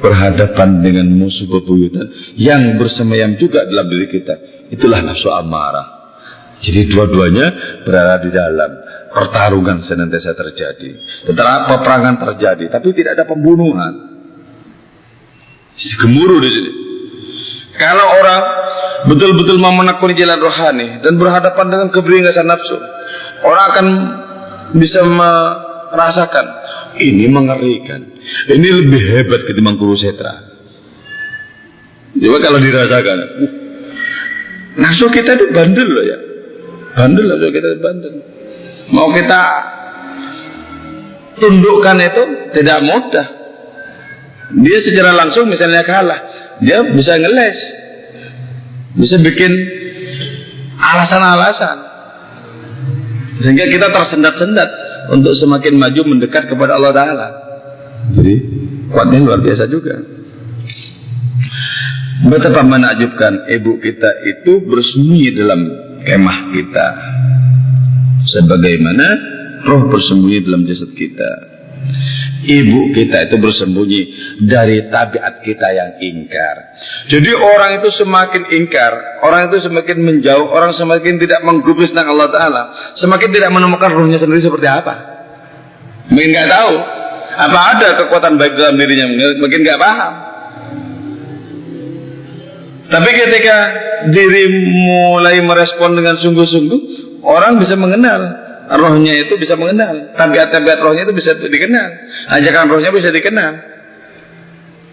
A: Berhadapan dengan musuh bebuyutan yang bersemayam juga dalam diri kita, itulah nafsu amarah. Jadi dua-duanya berada di dalam pertarungan senantiasa terjadi. Tentara peperangan terjadi, tapi tidak ada pembunuhan. Gemuruh di sini. Kalau orang betul-betul mau menekuni jalan rohani dan berhadapan dengan keberingasan nafsu, orang akan bisa merasakan ini mengerikan, ini lebih hebat ketimbang Kurusetra. Coba kalau dirasakan, nafsu kita itu bandel loh ya, bandel nafsu kita bandel. Mau kita tundukkan itu tidak mudah. Dia secara langsung misalnya kalah, dia bisa ngeles, bisa bikin alasan-alasan sehingga kita tersendat-sendat untuk semakin maju mendekat kepada Allah Ta'ala. Jadi kuatnya luar biasa juga. Betapa menakjubkan ibu kita itu bersembunyi dalam kemah kita, sebagaimana roh bersembunyi dalam jasad kita. Ibu kita itu bersembunyi dari tabiat kita yang ingkar. Jadi orang itu semakin ingkar, orang itu semakin menjauh, orang semakin tidak menggubris tentang Allah Ta'ala, semakin tidak menemukan ruhnya sendiri seperti apa. Mungkin nggak tahu apa ada kekuatan baik dalam dirinya, mungkin nggak paham. Tapi ketika diri mulai merespon dengan sungguh-sungguh, orang bisa mengenal rohnya, itu bisa mengenal tabiat-tabiat rohnya, itu bisa dikenal, ajakan rohnya bisa dikenal.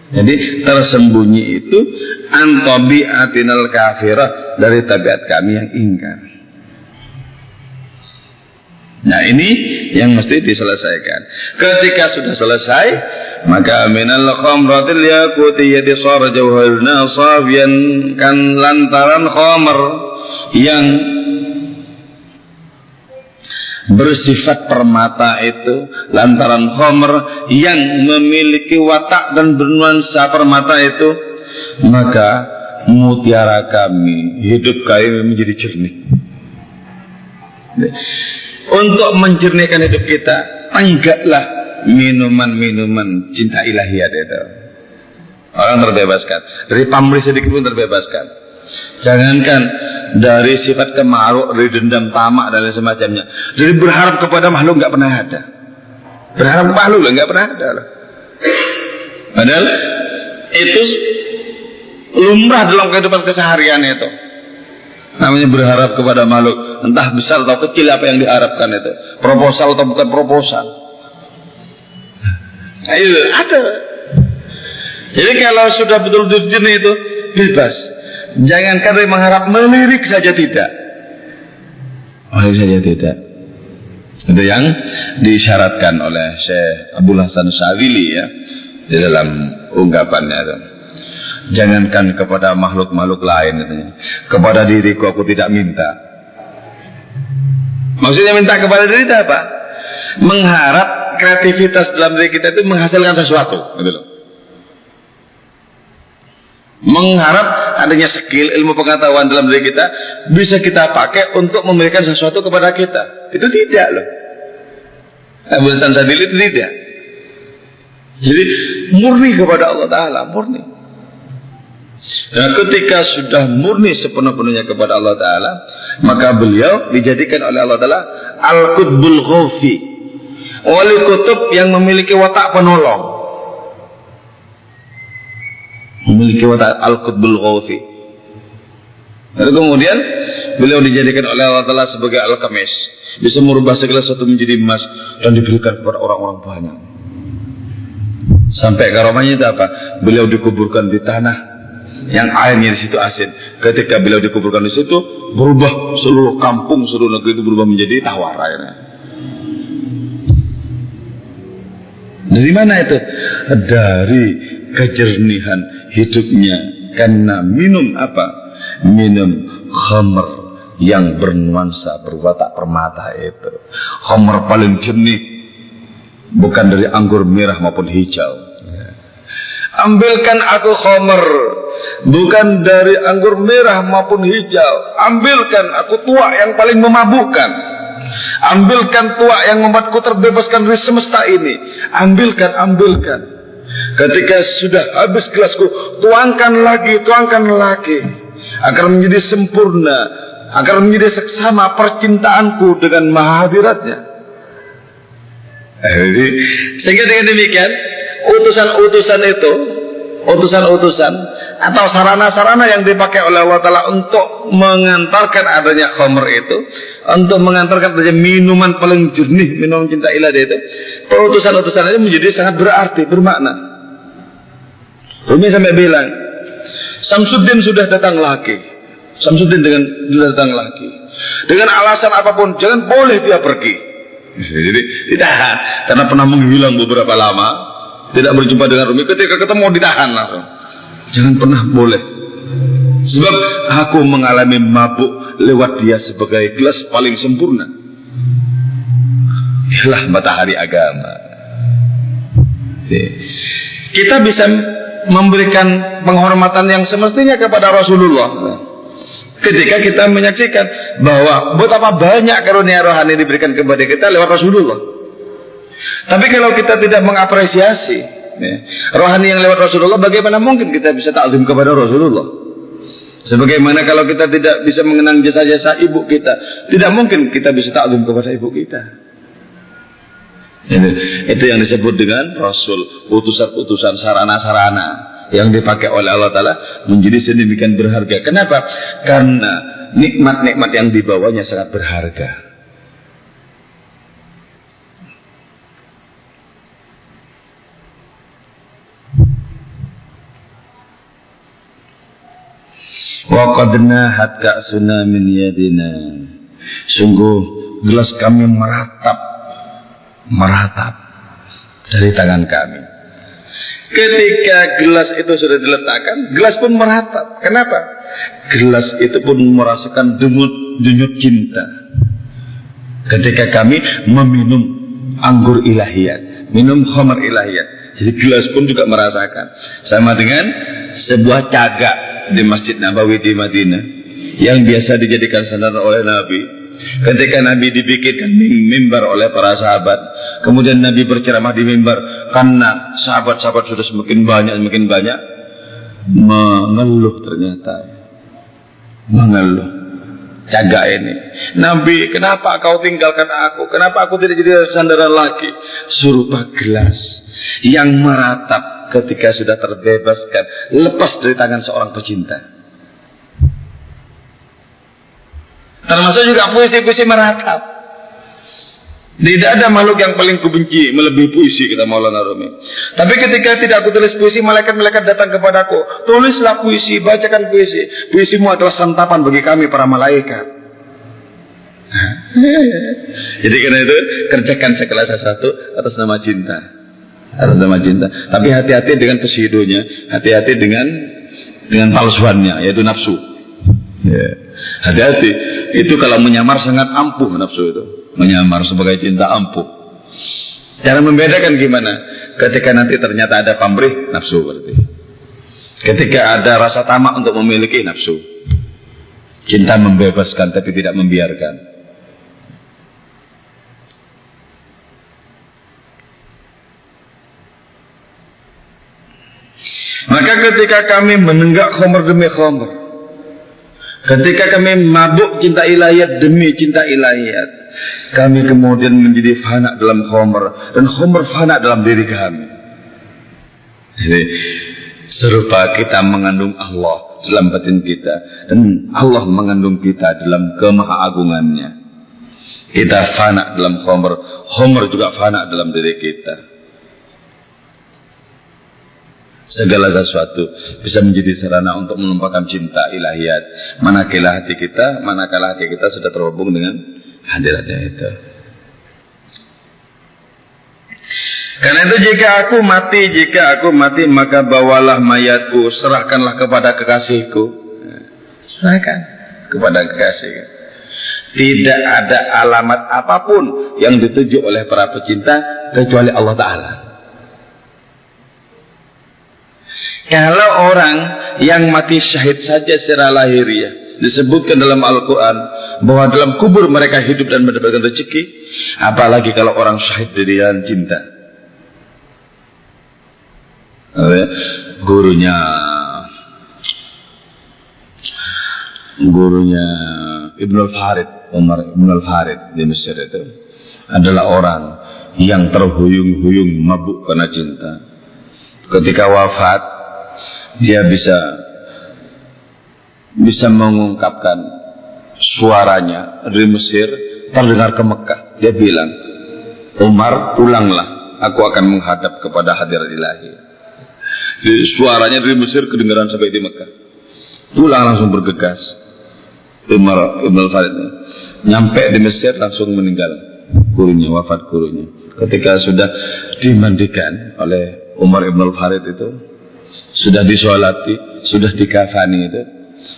A: Jadi tersembunyi itu antabiatinal kafirah, dari tabiat kami yang ingkar. Nah ini yang mesti diselesaikan. Ketika sudah selesai, maka minal khamratil yaqutiyati sar jawharna safiyan, kan lantaran khamr yang bersifat permata itu, lantaran khamr yang memiliki watak dan bernuansa permata itu, maka mutiara kami, hidup kami menjadi jernih. Untuk menjernihkan hidup kita, tanggaklah minuman-minuman cinta ilahiyat itu. Orang terbebaskan dari pamrih sedikit pun terbebaskan. Jangankan dari sifat kemaruk, dari dendam, tamak dan lain semacamnya, dari berharap kepada makhluk nggak pernah ada. Berharap ke makhluk nggak pernah ada. Padahal itu lumrah dalam kehidupan keseharian itu. Namanya berharap kepada makhluk, entah besar atau kecil apa yang diharapkan itu, proposal atau bukan proposal. Ayo, ada. Jadi kalau sudah betul-betul jenis itu bebas. Jangankan dari mengharap, melirik saja tidak. Melirik saja tidak. Itu yang diisyaratkan oleh Syekh Abdul Hasan Syadzili ya, di dalam ungkapannya itu. Jangankan kepada makhluk-makhluk lain itu. Kepada diriku aku tidak minta. Maksudnya minta kepada diri kita apa? Mengharap kreativitas dalam diri kita itu menghasilkan sesuatu gitu loh. Mengharap adanya skill, ilmu pengetahuan dalam diri kita bisa kita pakai untuk memberikan sesuatu kepada kita. Itu tidak loh. Abdul Hasan Syadzili itu tidak. Jadi murni kepada Allah Ta'ala, murni. Dan ketika sudah murni sepenuh-penuhnya kepada Allah Ta'ala, maka beliau dijadikan oleh Allah Ta'ala Al-Qutbul Ghafi, wali kutub yang memiliki watak penolong, memiliki watak Al-Qutbul Ghafi. Lalu kemudian beliau dijadikan oleh Allah Ta'ala sebagai Al-Kamis, bisa merubah segala sesuatu menjadi emas dan diberikan kepada orang-orang banyak. Sampai karomahnya itu apa? Beliau dikuburkan di tanah yang airnya di situ asin. Ketika beliau dikuburkan di situ, berubah seluruh kampung, seluruh negeri itu berubah menjadi tawar airnya. Dari mana itu? Dari kejernihan hidupnya karena minum apa? Minum khamr yang bernuansa berwatak permata itu. Khamr paling jernih, bukan dari anggur merah maupun hijau. Ambilkan aku khamr, bukan dari anggur merah maupun hijau. Ambilkan aku tuak yang paling memabukkan. Ambilkan tuak yang membuatku terbebaskan dari semesta ini. Ambilkan, ambilkan. Ketika sudah habis gelasku, tuangkan lagi, tuangkan lagi, agar menjadi sempurna, agar menjadi seksama percintaanku dengan mahadiratnya. Sehingga dengan demikian utusan-utusan itu, utusan-utusan atau sarana-sarana yang dipakai oleh Allah Ta'ala untuk mengantarkan adanya khamr itu, untuk mengantarkan adanya minuman paling jernih, minuman cinta ilahi itu, utusan-utusan itu menjadi sangat berarti, bermakna. Rumi sampai bilang, Samsuddin sudah datang lagi. Samsuddin sudah datang lagi. Dengan alasan apapun, jangan boleh dia pergi. Jadi ditahan karena pernah menghilang beberapa lama, tidak berjumpa dengan Rumi. Ketika ketemu ditahan langsung. Jangan pernah boleh. Sebab aku mengalami mabuk lewat dia sebagai gelas paling sempurna. Ialah matahari agama. Kita bisa memberikan penghormatan yang semestinya kepada Rasulullah ketika kita menyaksikan bahwa betapa banyak karunia rohani diberikan kepada kita lewat Rasulullah. Tapi kalau kita tidak mengapresiasi rohani yang lewat Rasulullah, bagaimana mungkin kita bisa takzim kepada Rasulullah? Sebagaimana kalau kita tidak bisa mengenang jasa-jasa ibu kita, tidak mungkin kita bisa takzim kepada ibu kita. Itu yang disebut dengan Rasul, utusan-utusan, sarana-sarana yang dipakai oleh Allah Ta'ala menjadi sedemikian berharga. Kenapa? Karena nikmat-nikmat yang dibawanya sangat berharga. Wa qad nahat ka'suna min yadina. Sungguh gelas kami meratap dari tangan kami. Ketika gelas itu sudah diletakkan, gelas pun meratap. Kenapa? Gelas itu pun merasakan denyut cinta. Ketika kami meminum anggur ilahiyat, minum khamr ilahiyat, jadi gelas pun juga merasakan. Sama dengan sebuah cagak di Masjid Nabawi di Madinah yang biasa dijadikan sandaran oleh Nabi. Ketika Nabi dibikinkan mimbar oleh para sahabat, kemudian Nabi berceramah di mimbar, karena sahabat-sahabat sudah semakin banyak, mengeluh ternyata, mengeluh. Jaga ini, Nabi, kenapa kau tinggalkan aku? Kenapa aku tidak jadi sandaran lagi? Serupa gelas yang meratap ketika sudah terbebaskan, lepas dari tangan seorang pecinta. Termasuk juga puisi-puisi meratap. Tidak ada makhluk yang paling kubenci melebihi puisi, kata Maulana Rumi. Tapi ketika tidak aku tulis puisi, malaikat-malaikat datang kepadaku, tulislah puisi, bacakan puisi. Puisimu adalah santapan bagi kami para malaikat. Jadi karena itu kerjakan segala sesuatu atas nama cinta, atas nama cinta. Tapi hati-hati dengan pseudonya, hati-hati dengan palsuannya, yaitu nafsu. Hati-hati. Itu kalau menyamar sangat ampuh nafsu itu. Menyamar sebagai cinta ampuh. Cara membedakan gimana? Ketika nanti ternyata ada pamrih, nafsu berarti. Ketika ada rasa tamak untuk memiliki, nafsu. Cinta membebaskan tapi tidak membiarkan. Maka ketika kami menenggak khamr demi khamr, ketika kami mabuk cinta ilahiyat demi cinta ilahiyat, kami kemudian menjadi fana dalam khamr, dan khamr fana dalam diri kami. Jadi serupa kita mengandung Allah dalam batin kita, dan Allah mengandung kita dalam kemahaagungannya. Kita fana dalam khamr, khamr juga fana dalam diri kita. Segala sesuatu bisa menjadi sarana untuk menumpahkan cinta ilahiyat. Manakala hati kita sudah terhubung dengan hadiratnya itu. Karena itu jika aku mati maka bawalah mayatku, serahkanlah kepada kekasihku. Serahkan kepada kekasihku. Tidak ada alamat apapun yang dituju oleh para pecinta kecuali Allah Ta'ala. Kalau orang yang mati syahid saja secara lahiriah, disebutkan dalam Al-Quran bahwa dalam kubur mereka hidup dan mendapatkan rezeki, apalagi kalau orang syahid dari jalan cinta. Gurunya Ibnul Farid, Umar Ibnul Farid di Mesir itu adalah orang yang terhuyung-huyung mabuk karena cinta. Ketika wafat, dia bisa mengungkapkan suaranya dari Mesir terdengar ke Mekah. Dia bilang, Umar, pulanglah, aku akan menghadap kepada hadirat ilahi. Jadi, suaranya dari Mesir kedengaran sampai di Mekah. Pulang langsung bergegas. Umar Ibn Farid nyampe di Mesir langsung meninggal gurunya, wafat gurunya. Ketika sudah dimandikan oleh Umar Ibn Farid itu, sudah disolati, sudah dikafani itu,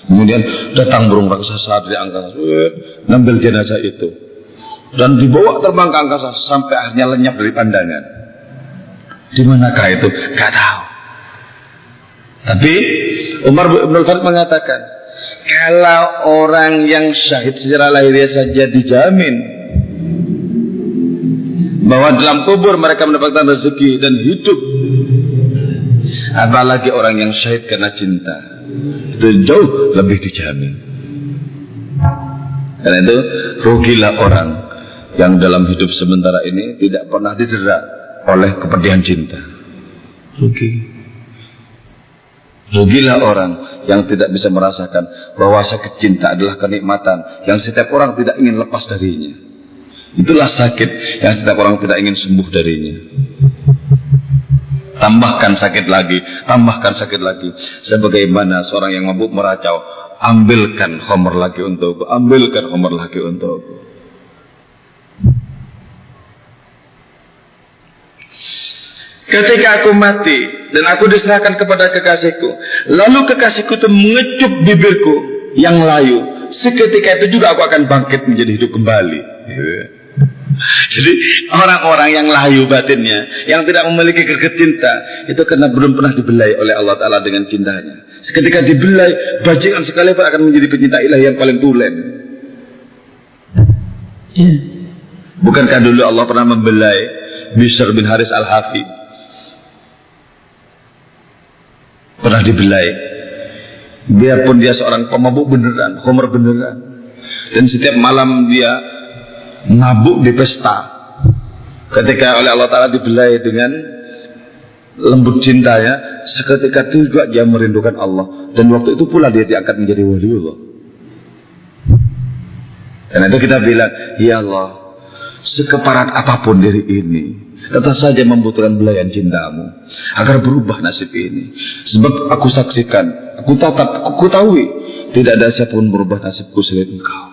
A: kemudian datang burung raksasa dari angkasa, ngambil jenazah itu dan dibawa terbang ke angkasa sampai akhirnya lenyap dari pandangan. Di manakah itu? Gak tahu. Tapi Umar Ibn Farid mengatakan, kalau orang yang syahid secara lahiriah saja dijamin bahwa dalam kubur mereka mendapatkan rezeki dan hidup, apalagi orang yang syahid karena cinta, itu jauh lebih dijamin. Karena itu rugilah orang yang dalam hidup sementara ini tidak pernah didera oleh kepedihan cinta. Rugilah orang yang tidak bisa merasakan bahwa sakit cinta adalah kenikmatan yang setiap orang tidak ingin lepas darinya. Itulah sakit yang setiap orang tidak ingin sembuh darinya. Tambahkan sakit lagi, sebagaimana seorang yang mabuk meracau, ambilkan khamr lagi untukku, Ketika aku mati dan aku diserahkan kepada kekasihku, lalu kekasihku itu mengecup bibirku yang layu, seketika itu juga aku akan bangkit menjadi hidup kembali. Jadi orang-orang yang layu batinnya, yang tidak memiliki greget cinta, itu karena belum pernah dibelai oleh Allah Ta'ala dengan cintanya. Seketika dibelai, bajingan sekali akan menjadi pecinta ilahi yang paling tulen. Bukankah dulu Allah pernah membelai Bishr bin Haris Al-Hafi? Pernah dibelai. Biarpun dia seorang pemabuk beneran, khamr beneran, dan setiap malam dia mabuk di pesta, ketika oleh Allah Ta'ala dibelai dengan lembut cintanya, seketika itu juga dia merindukan Allah, dan waktu itu pula dia diangkat menjadi waliullah. Karena itu kita bilang, ya Allah,
B: Sekeparat apapun diri ini, tetap saja membutuhkan belayan cintamu agar berubah nasib ini. Sebab aku saksikan, aku tatap, aku tahu tidak ada siapapun berubah nasibku selain engkau.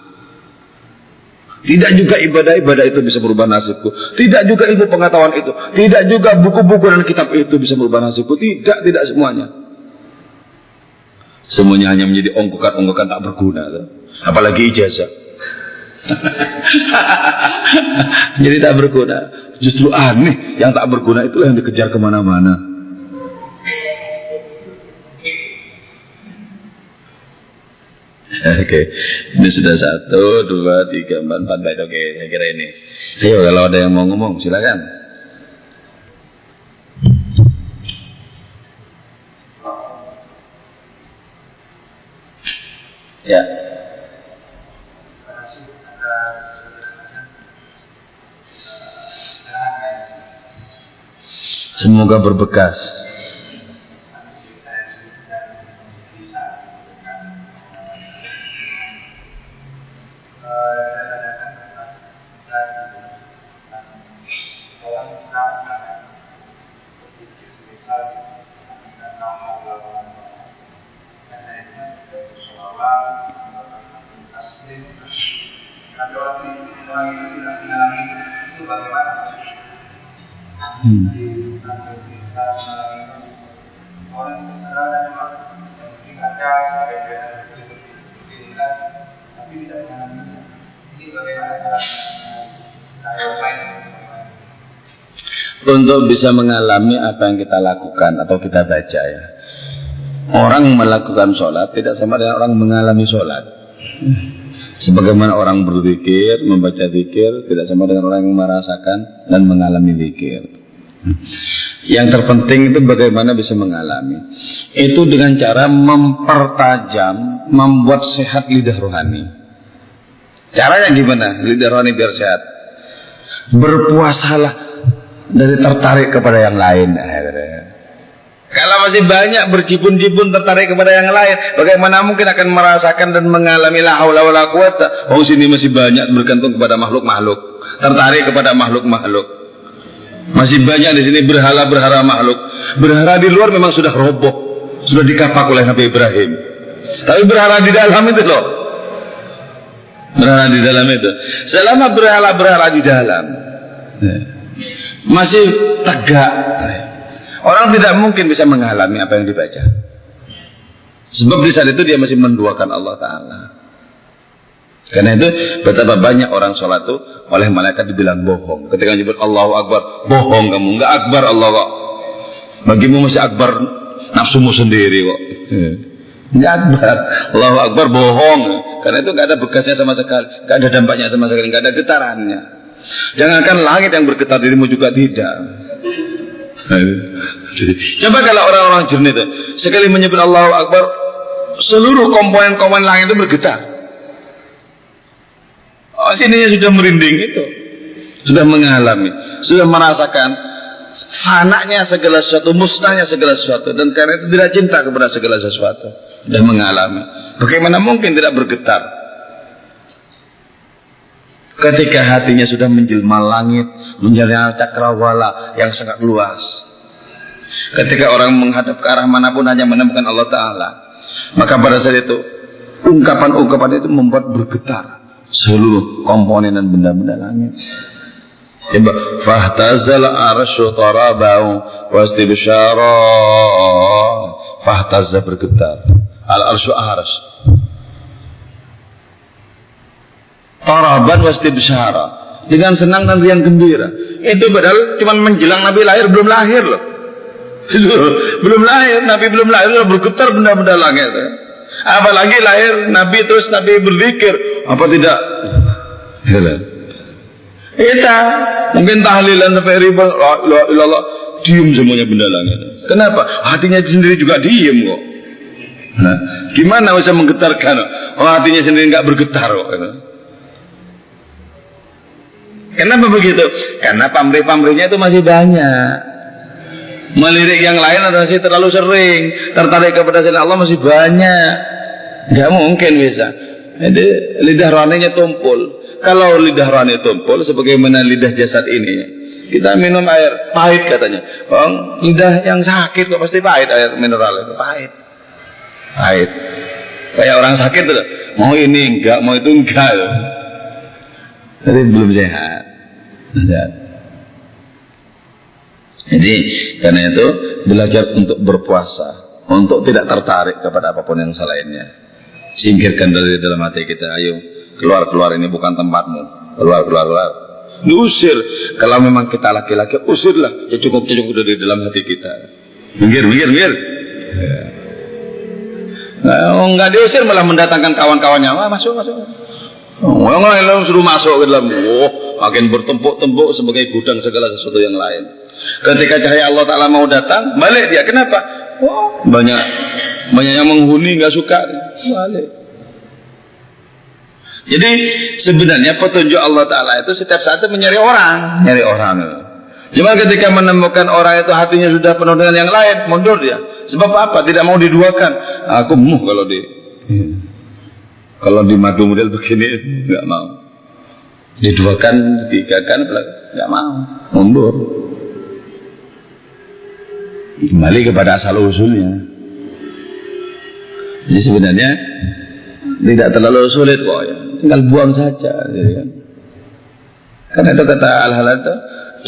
B: Tidak juga ibadah-ibadah itu bisa merubah nasibku. Tidak juga ilmu pengetahuan itu. Tidak juga buku-buku dan kitab itu bisa merubah nasibku. Tidak semuanya. Semuanya hanya menjadi ongkokan-ongkokan tak berguna. Apalagi ijazah. Jadi tak berguna. Justru aneh, yang tak berguna itulah yang dikejar kemana-mana. Oke, ini sudah 1, 2, 3, 4 baik. Oke, saya kira ini. Ayo, kalau ada yang mau ngomong, silakan. Ya. Semoga berbekas. Untuk bisa mengalami apa yang kita lakukan atau kita baca ya. Orang melakukan sholat tidak sama dengan orang mengalami sholat. Sebagaimana orang berzikir, membaca zikir tidak sama dengan orang yang merasakan dan mengalami zikir. Yang terpenting itu bagaimana bisa mengalami. Itu dengan cara mempertajam, membuat sehat lidah rohani. Caranya gimana? Lidah rohani biar sehat. Berpuasalah dari tertarik kepada yang lain. Kalau masih banyak berjibun-jibun tertarik kepada yang lain, bagaimana mungkin akan merasakan dan mengalami la haula wala quwata? Oh, sini masih banyak bergantung kepada makhluk-makhluk, tertarik kepada makhluk-makhluk. Masih banyak di sini berhala-berhala makhluk. Berhala di luar memang sudah roboh, sudah dikapak oleh Nabi Ibrahim. Tapi berhala di dalam itu loh. Berhala di dalam itu. Selama berhala-berhala di dalam masih tegak, orang tidak mungkin bisa mengalami apa yang dibaca. Sebab di saat itu dia masih menduakan Allah Ta'ala. Karena itu betapa banyak orang sholat itu oleh malaikat dibilang bohong. Ketika menyebut Allahu Akbar, bohong kamu, enggak akbar Allah kok. Bagimu masih akbar nafsumu sendiri kok. Enggak akbar, Allahu Akbar bohong. Karena itu enggak ada bekasnya sama sekali, enggak ada dampaknya sama sekali, enggak ada getarannya. Jangankan langit yang bergetar, dirimu juga tidak. Coba kalau orang-orang jernih itu sekali menyebut Allahu Akbar, seluruh komponen-komponen langit itu bergetar. Oh, sininya sudah merinding itu, sudah mengalami, sudah merasakan fananya segala sesuatu, musnahnya segala sesuatu, dan karena itu tidak cinta kepada segala sesuatu, sudah mengalami. Bagaimana mungkin tidak bergetar? Ketika hatinya sudah menjelma langit, menjadi cakrawala yang sangat luas. Ketika orang menghadap ke arah manapun hanya menemukan Allah Ta'ala, maka pada saat itu ungkapan-ungkapan itu membuat bergetar seluruh komponen dan benda-benda langit. Coba fahtazal arsyu tarabau wastibsyara. Fahtazza bergetar, al arsyu ars, taraban wastibsyara, dengan senang dan riang gembira. Itu padahal cuma menjelang Nabi lahir, belum lahir loh. Belum lahir, Nabi belum lahir sudah bergetar benda-benda langit. Apalagi lahir Nabi terus Nabi berzikir, apa tidak? Kita mungkin tahlilan sampai riba, la ilallah, diem semuanya benda langit. Kenapa? Hatinya sendiri juga diem kok. Nah, gimana bisa menggetarkan? Oh, hatinya sendiri nggak bergetar kok. Kenapa begitu? Karena pamrih-pamrihnya itu masih banyak. Melirik yang lain masih terlalu sering. Tertarik kepada selain Allah masih banyak. Gak mungkin bisa. Jadi lidah rohaninya tumpul. Kalau lidah rohani tumpul sebagaimana lidah jasad ini, kita minum air pahit katanya. Oh, lidah yang sakit kok pasti pahit, air mineral itu pahit. Pahit. Kayak orang sakit tuh, mau ini enggak, mau itu enggak. Jadi belum sehat. Jadi karena itu belajar untuk berpuasa, untuk tidak tertarik kepada apapun yang selainnya. Singkirkan dari dalam hati kita. Ayo keluar ini bukan tempatmu. Keluar. Diusir. Kalau memang kita laki-laki, usirlah. Cukup dari dalam hati kita. Minggir. Ya. Nah, nggak diusir malah mendatangkan kawan-kawannya. Wah, masuk. Yang lain suruh masuk ke dalam. Makin bertempuk-tempuk sebagai gudang segala sesuatu yang lain. Ketika cahaya Allah Ta'ala mau datang, balik dia. Kenapa? Banyak yang menghuni, nggak suka, balik. Jadi sebenarnya petunjuk Allah Ta'ala itu setiap saat itu nyari orang. Cuma ketika menemukan orang itu hatinya sudah penuh dengan yang lain, mundur dia. Sebab apa? Tidak mau diduakan. Aku kalau di madu model begini nggak mau. Diduakan, ditigakan, nggak mau, mundur. Kembali kepada asal usulnya. Jadi sebenarnya tidak terlalu sulit kok ya. Tinggal buang saja, gitu kan. Karena itu kata Al-Halal itu,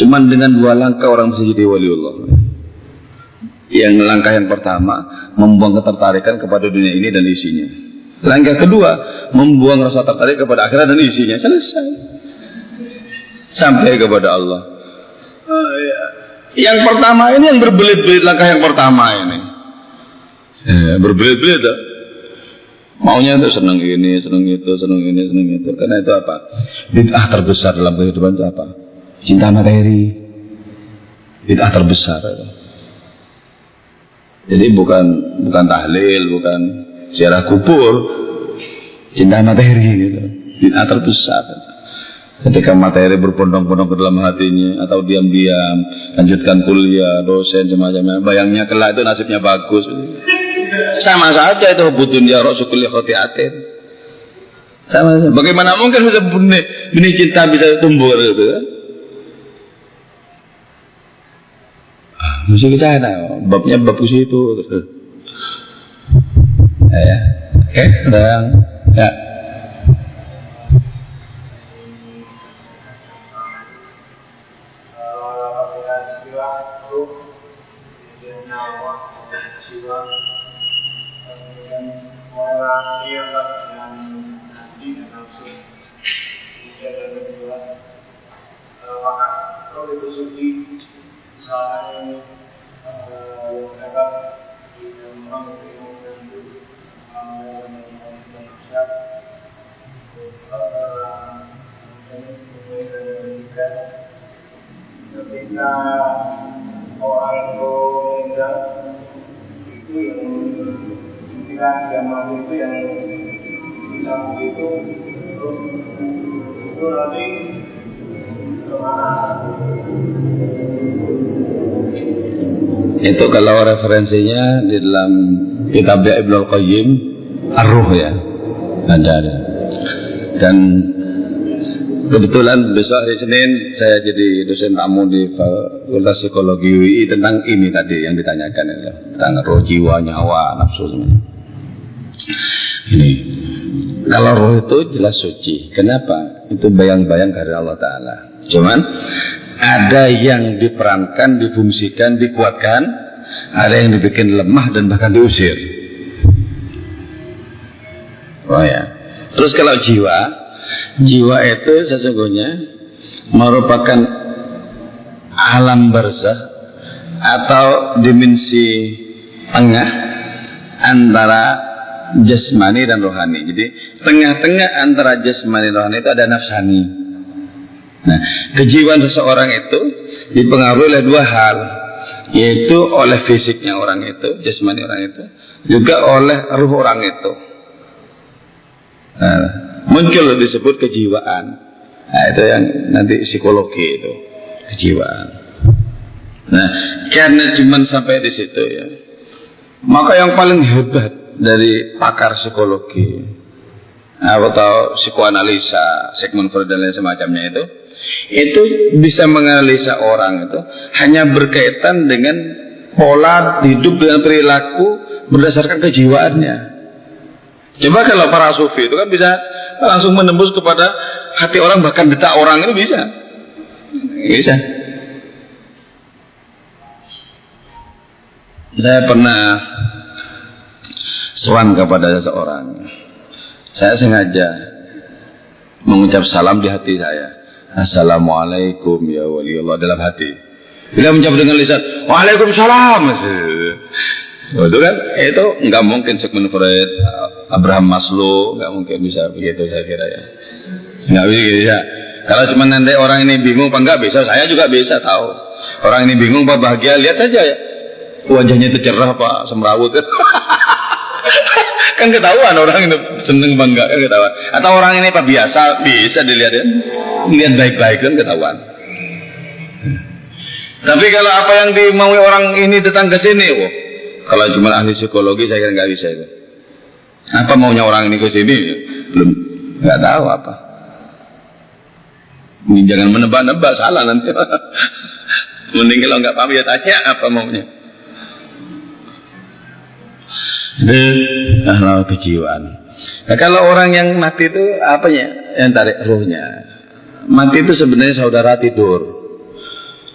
B: cuman dengan 2 langkah orang bisa jadi waliullah. Yang langkah yang pertama, membuang ketertarikan kepada dunia ini dan isinya. Langkah kedua, membuang rasa tertarik kepada akhirat dan isinya. Selesai. Sampai kepada Allah. Yang pertama ini yang berbelit-belit, langkah yang pertama ini. Berbelit-belit dah. Maunya itu senang ini, senang itu. Karena itu apa? Bid'ah terbesar dalam kehidupan itu apa? Cinta materi. Bid'ah terbesar itu. Jadi bukan tahlil, bukan ziarah kubur, cinta materi gitu. Bid'ah terbesar. Ketika materi berbondong-bondong ke dalam hatinya, atau diam-diam lanjutkan kuliah, dosen semacamnya, bayangnya kelak itu nasibnya bagus. Sama saja itu hubudun ya rasulullah khotiatin. Sama saja. Bagaimana mungkin bisa benih cinta bisa tumbuh gitu kan? Mesti kita ada babnya bab itu. Ya. Oke, sedang ya.
C: Ketika orang itu meninggal, itu yang dia mati itu yang dicabut itu nanti kemana?
B: Itu kalau referensinya di dalam kitab Ibnu Qayyim Ar-Ruh ya, ada. Dan kebetulan besok hari Senin saya jadi dosen tamu di Fakultas Psikologi UI tentang ini tadi yang ditanyakan itu, tentang roh, jiwa, nyawa, nafsu semuanya. Ini kalau roh itu jelas suci. Kenapa? Itu bayang-bayang dari Allah Ta'ala. Cuman ada yang diperankan, difungsikan, dikuatkan, ada yang dibikin lemah dan bahkan diusir. Oh ya. Terus kalau jiwa itu sesungguhnya merupakan alam barzakh atau dimensi tengah antara jasmani dan rohani. Jadi tengah-tengah antara jasmani dan rohani itu ada nafsani. Nah, kejiwaan seseorang itu dipengaruhi oleh 2 hal, yaitu oleh fisiknya orang itu, jasmani orang itu, juga oleh ruh orang itu. Nah, muncul disebut kejiwaan. Nah, itu yang nanti psikologi itu, kejiwaan. Nah, karena cuma sampai di situ ya, maka yang paling hebat dari pakar psikologi atau psikoanalisa, Sigmund Freud dan lain semacamnya itu bisa menganalisa orang itu hanya berkaitan dengan pola hidup dengan perilaku berdasarkan kejiwaannya. Coba kalau para sufi itu kan bisa langsung menembus kepada hati orang, bahkan detak orang itu bisa. Saya pernah sowan kepada seseorang. Saya sengaja mengucap salam di hati saya. Assalamualaikum ya wali Allah, dalam hati. Bila menjawab dengan lisan, Waalaikumsalam. Itu kan, itu nggak mungkin Sigmund Freud, Abraham Maslow, nggak mungkin bisa begitu saya kira ya. Nggak bisa. Kalau cuma nanti orang ini bingung apa enggak bisa, saya juga bisa tahu. Orang ini bingung apa bahagia, lihat saja ya. Wajahnya itu cerah Pak, semrawut. Kan ketahuan orang ini seneng apa enggak, kan ketahuan. Atau orang ini apa biasa, bisa dilihat ya. Lihat baik-baik kan ketahuan. Tapi kalau apa yang dimaui orang ini datang ke sini, kalau cuma ahli psikologi saya kira nggak bisa itu. Apa maunya orang ini ke sini? Belum, nggak tahu apa. Jangan menebak-nebak, salah nanti. Mending kalau nggak paham ya tanya apa maunya. Itu kejiwaan. Nah, kalau orang yang mati itu apanya? Yang tarik ruhnya. Mati itu sebenarnya saudara tidur.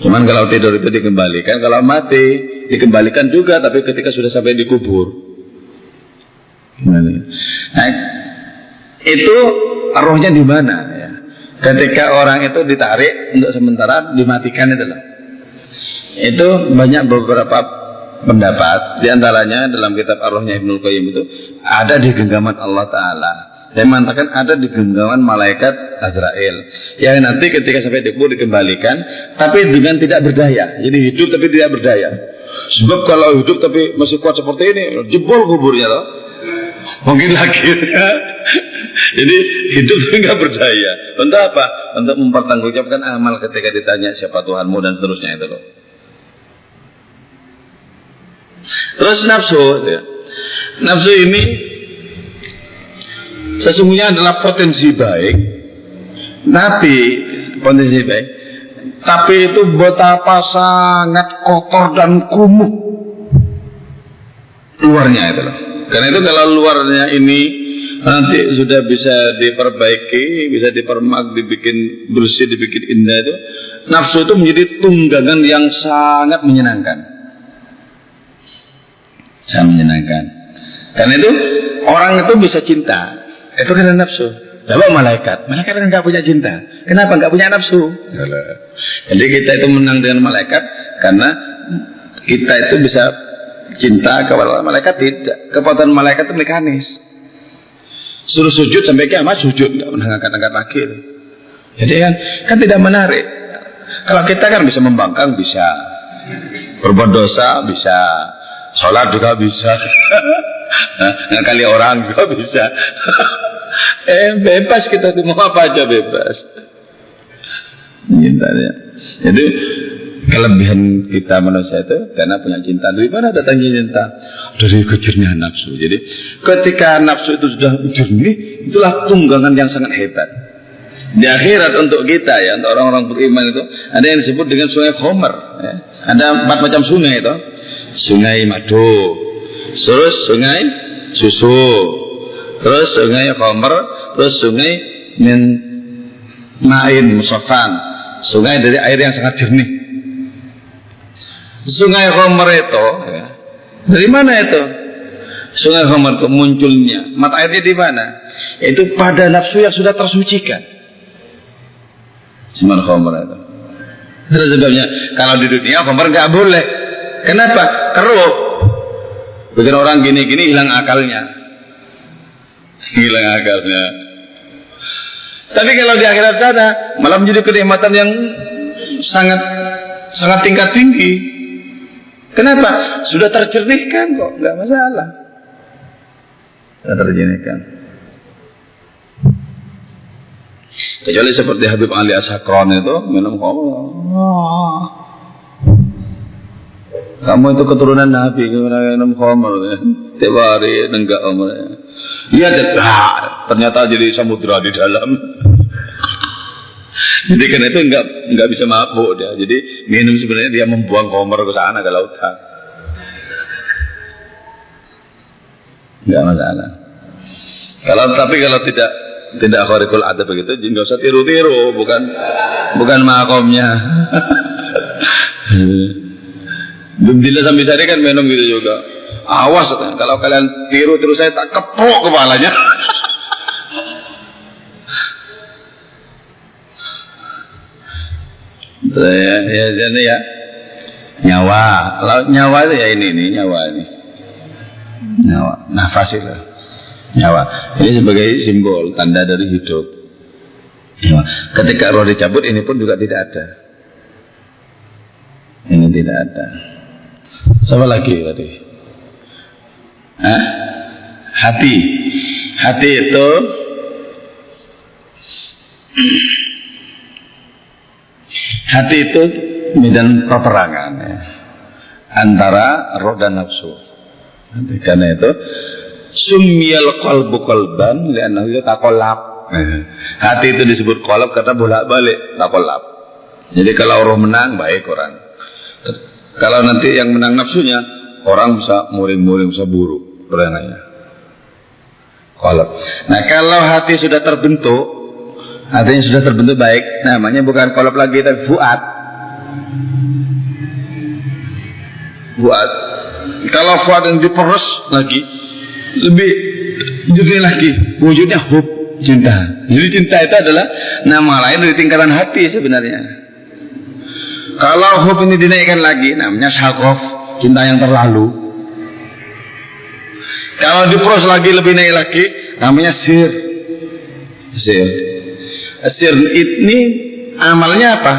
B: Cuman kalau tidur itu dikembalikan, kalau mati dikembalikan juga, tapi ketika sudah sampai dikubur. Nah, itu rohnya di mana ya? Ketika orang itu ditarik untuk sementara dimatikan itu loh. Itu banyak beberapa pendapat, diantaranya dalam kitab Ar-Ruhnya Ibnul Qayyim itu ada di genggaman Allah Ta'ala. Saya mengatakan ada di genggaman malaikat Azrail yang nanti ketika sampai dikubur dikembalikan, tapi dengan tidak berdaya. Jadi hidup tapi tidak berdaya. Sebab kalau hidup tapi masih kuat seperti ini, jebol kuburnya loh. Mungkin lagi. Jadi hidup tapi nggak berdaya. Untuk apa? Untuk mempertanggungjawabkan amal ketika ditanya siapa Tuhanmu dan seterusnya itu loh. Terus nafsu ya. Nafsu ini sesungguhnya adalah potensi baik, tapi itu betapa sangat kotor dan kumuh luarnya itu loh. Karena itu kalau luarnya ini nanti sudah bisa diperbaiki, bisa dipermak, dibikin bersih, dibikin indah, itu nafsu itu menjadi tunggangan yang sangat menyenangkan. Sangat menyenangkan. Karena itu orang itu bisa cinta. Itu karena nafsu. Coba malaikat kan nggak punya cinta. Kenapa nggak punya nafsu? Jadi kita itu menang dengan malaikat karena kita itu bisa cinta kepada malaikat tidak. Kepada malaikat itu mekanis. Suruh sujud sampai kiamat sujud, nggak pernah angkat-angkat lagi. Jadi kan tidak menarik. Kalau kita kan bisa membangkang, bisa berbuat dosa, bisa sholat juga bisa. Ngakali orang juga bisa. Bebas kita tuh mau apa aja bebas. Cintanya. Jadi kelebihan kita manusia itu karena punya cinta. Dari mana datangnya cinta? Dari kejernyahan nafsu. Jadi ketika nafsu itu sudah jernih, itulah tunggangan yang sangat hebat. Di akhirat untuk kita ya, untuk orang-orang beriman itu ada yang disebut dengan sungai Khomer. Ya. Ada 4 macam sungai itu. Sungai madu, terus sungai susu, terus sungai Khomer, terus sungai min ma'in musafan, sungai dari air yang sangat jernih. Sungai Khomer itu ya, dari mana itu? Sungai Khomer itu munculnya mata airnya di mana? Itu pada nafsu yang sudah tersucikan. Sungai Khomer itu. Terus sebabnya kalau di dunia Khomer nggak boleh. Kenapa? Keruh. Bikin orang gini-gini hilang akalnya. Hilang akalnya. Tapi kalau di akhirat sana malah menjadi kenikmatan yang sangat tingkat tinggi. Kenapa? Sudah terjernihkan kok, nggak masalah. Sudah terjernihkan. Kecuali seperti Habib Ali As-Sakran itu minum khamr. Kamu itu keturunan Nabi, minum khamr. tiap hari nenggak omnya. Iya, ternyata jadi samudra di dalam. Jadi karena itu enggak bisa mabuk dia. Jadi minum sebenarnya dia membuang komer ke sana ke lautan. Enggak masalah. Tapi kalau tidak khariqul adab begitu, enggak usah tiru-tiru, bukan makomnya. Bila sampai hari kan minum gitu juga. Awas kalau kalian tiru saya tak kepok kepalanya. Ya jadi ya nyawa. Kalau nyawa itu ya ini nyawa ini. Nyawa, nafas itu. Nyawa. Ini sebagai simbol tanda dari hidup. Nyawa. Ketika roh dicabut ini pun juga tidak ada. Ini tidak ada. Siapa lagi tadi? Hati. Hati itu medan peperangan ya, antara roh dan nafsu. Karena itu sumiyal qalbu qalban li'annahu yataqallab. Hati itu disebut qalb karena bolak-balik taqallab. Jadi kalau roh menang baik orang. Kalau nanti yang menang nafsunya, orang bisa muring-muring, bisa buruk perangannya. Qalb. Nah, kalau hati sudah terbentuk, hatinya sudah terbentuk baik, namanya bukan qalb lagi tapi fuad. Fuad. Kalau fuad yang diperes lagi, lebih jadi lagi wujudnya hub, cinta. Jadi cinta itu adalah nama lain dari tingkatan hati sebenarnya. Kalau hub ini dinaikkan lagi, namanya syaghaf, cinta yang terlalu. Kalau diperes lagi lebih naik lagi, namanya sir. Sir ini amalnya apa?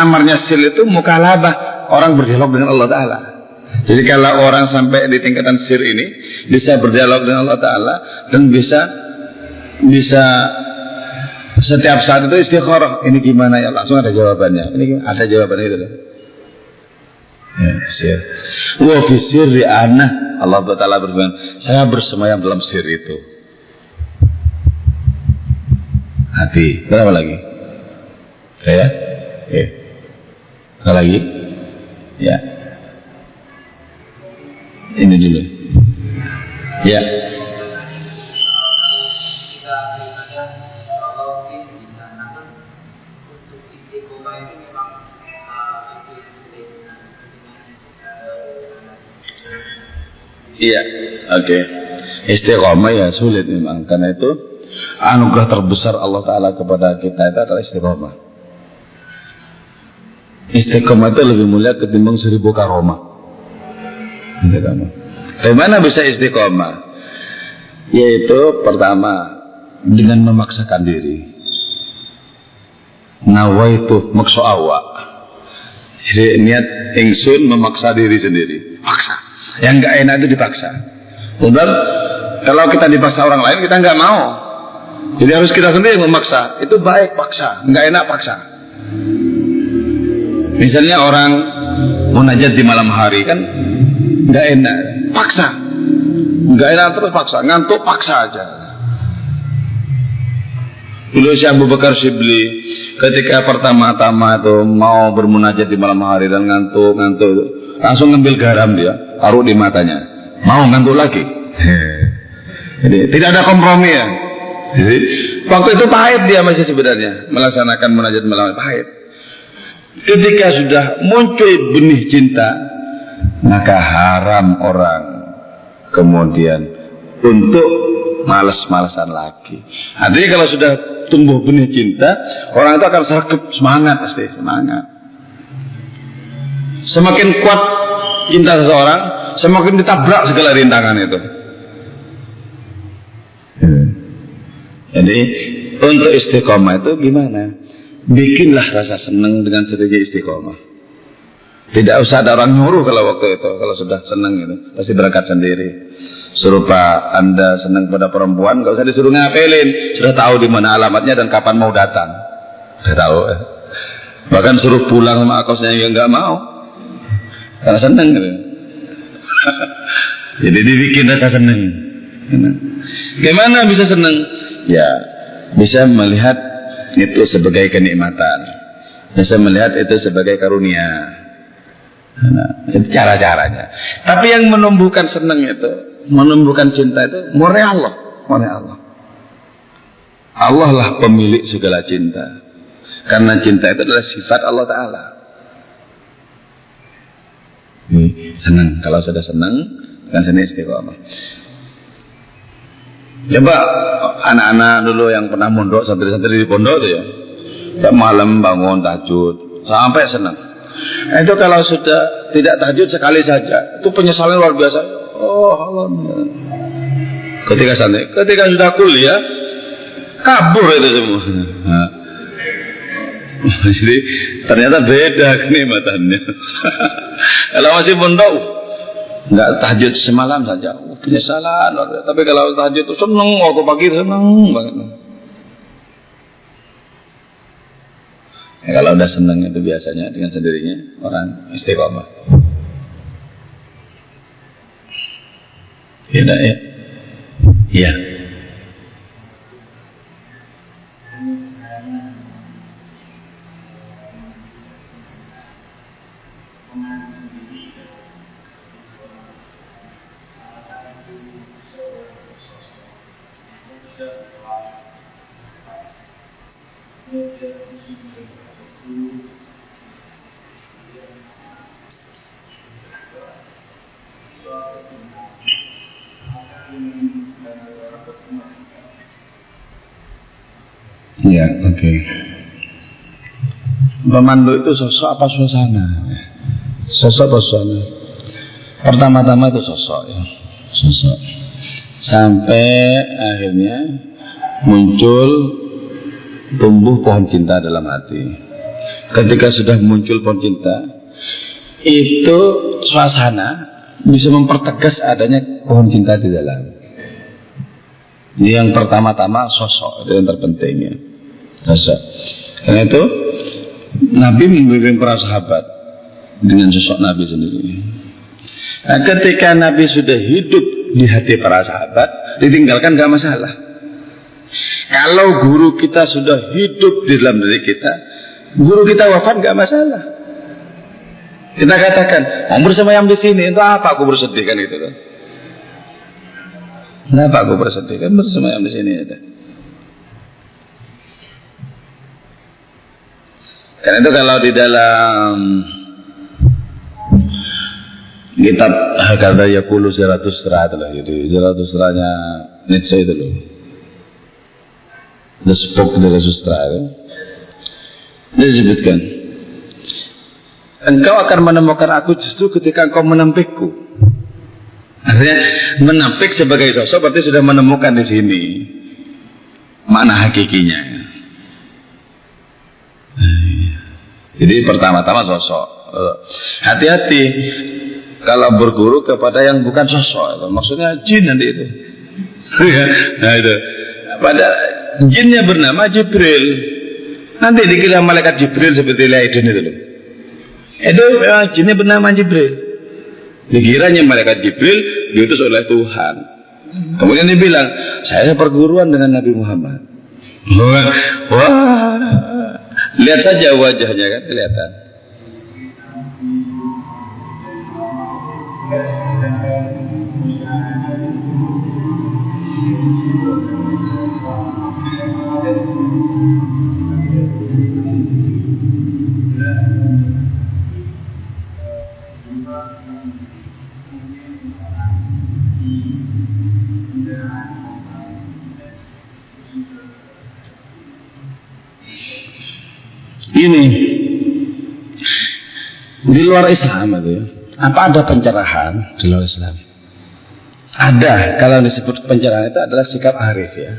B: Amalnya sir itu mukalabah, orang berdialog dengan Allah Ta'ala. Jadi kalau orang sampai di tingkatan sir ini bisa berdialog dengan Allah Ta'ala dan bisa setiap saat itu istikharah. Ini gimana ya? Langsung ada jawabannya. Ini ada jawabannya itu. Ya, sir. Wa fi sirri ana, Allah Ta'ala berfirman, saya bersemayam dalam sir itu. Hati. Berapa lagi? Saya? Oke. Apa lagi? Ya. Ini dulu. Ya. Iya, oke. Istiqomah ya sulit memang, karena itu anugerah terbesar Allah Ta'ala kepada kita itu adalah istiqomah. Istiqomah itu lebih mulia ketimbang 1000 karomah. Bagaimana bisa istiqomah? Yaitu pertama dengan memaksakan diri. Nawaitu maksa awak. Jadi niat ingsun memaksa diri sendiri. Paksa. Yang nggak enak itu dipaksa. Benar? Kalau kita dipaksa orang lain kita nggak mau. Jadi harus kita sendiri memaksa. Itu baik paksa, nggak enak paksa. Misalnya orang munajat di malam hari kan nggak enak, paksa. Nggak enak terus paksa, ngantuk paksa aja. Dulu si Abu Bakar Shibli ketika pertama-tama itu mau bermunajat di malam hari dan ngantuk, langsung ngambil garam dia, taruh di matanya. Mau ngantuk lagi. Jadi tidak ada kompromi ya. Jadi waktu itu pahit dia masih sebenarnya melaksanakan munajat malam pahit. Ketika sudah muncul benih cinta, maka haram orang kemudian untuk malas-malasan lagi. Artinya kalau sudah tumbuh benih cinta, orang itu akan sergap semangat pasti, semangat. Semakin kuat cinta seseorang, semakin ditabrak segala rintangan itu. Jadi untuk istiqomah itu gimana? Bikinlah rasa senang dengan strategi istiqomah. Tidak usah ada orang nyuruh kalau waktu itu, kalau sudah senang itu pasti berangkat sendiri. Serupa Anda senang pada perempuan, nggak usah disuruh ngapelin, sudah tahu di mana alamatnya dan kapan mau datang. Sudah tahu. Bahkan suruh pulang sama akosnya yang nggak mau, karena senang gitu. Jadi dibikin rasa senang. Gimana bisa senang? Ya, bisa melihat itu sebagai kenikmatan, bisa melihat itu sebagai karunia. Nah, itu cara-caranya. Tapi yang menumbuhkan senang itu, menumbuhkan cinta itu murni Allah, murni Allah. Allah lah pemilik segala cinta. Karena cinta itu adalah sifat Allah Ta'ala. Senang, kalau sudah senang, kan senang istiqomah. Coba anak-anak dulu yang pernah mondok, santri-santri di pondok itu ya, tiap malam bangun tahajud sampai senang. Itu kalau sudah tidak tahajud sekali saja, itu penyesalan luar biasa. Oh Allah. Ketika sudah kuliah, kabur itu semua. Nah. Jadi ternyata beda kenikmatannya. Kalau masih pondok, nggak tahajud semalam saja, penyesalan. Tapi kalau tahajud itu seneng, waktu pagi seneng banget. Ya, kalau udah seneng itu biasanya dengan sendirinya orang istiqomah. Tidak ya? Iya. Ya, oke. Pemandu itu sosok apa suasana? Sosok atau suasana? Pertama-tama itu sosok ya, sosok. Sampai akhirnya muncul, tumbuh pohon cinta dalam hati. Ketika sudah muncul pohon cinta, itu suasana bisa mempertegas adanya pohon cinta di dalam. Ini yang pertama-tama sosok, itu yang terpentingnya. Sosok. Karena itu Nabi membimbing para sahabat dengan sosok Nabi sendiri. Nah, ketika Nabi sudah hidup di hati para sahabat, ditinggalkan gak masalah. Kalau guru kita sudah hidup di dalam diri kita, guru kita wafat gak masalah. Kita katakan, bersemayam di sini, itu apa aku bersedih kan gitu kan? Kenapa aku bersedih kan bersemayam di sini ada? Karena itu kalau di dalam kitab Hakadha Yaqulu Zarathustra itu lah, gitu. Zarathustra-nya Nietzsche itu loh. The Spoke Zarathustra itu. Dia disebutkan, engkau akan menemukan aku justru ketika engkau menampikku. Artinya menampik sebagai sosok berarti sudah menemukan di sini makna hakikinya. Jadi pertama-tama sosok. Hati-hati kalau berguru kepada yang bukan sosok, maksudnya jin nanti itu. Nah itu. Pada jinnya bernama Jibril. Nanti dikira malaikat Jibril seperti Laidin itu loh. Itu jinnya bernama Jibril. Dikiranya malaikat Jibril diutus oleh Tuhan. Kemudian dia bilang, saya perguruan dengan Nabi Muhammad. Wah, lihat saja wajahnya kan, kelihatan. Ini di luar Islam itu ya. Apa ada pencerahan di luar Islam? Ada. Kalau disebut pencerahan itu adalah sikap arif ya,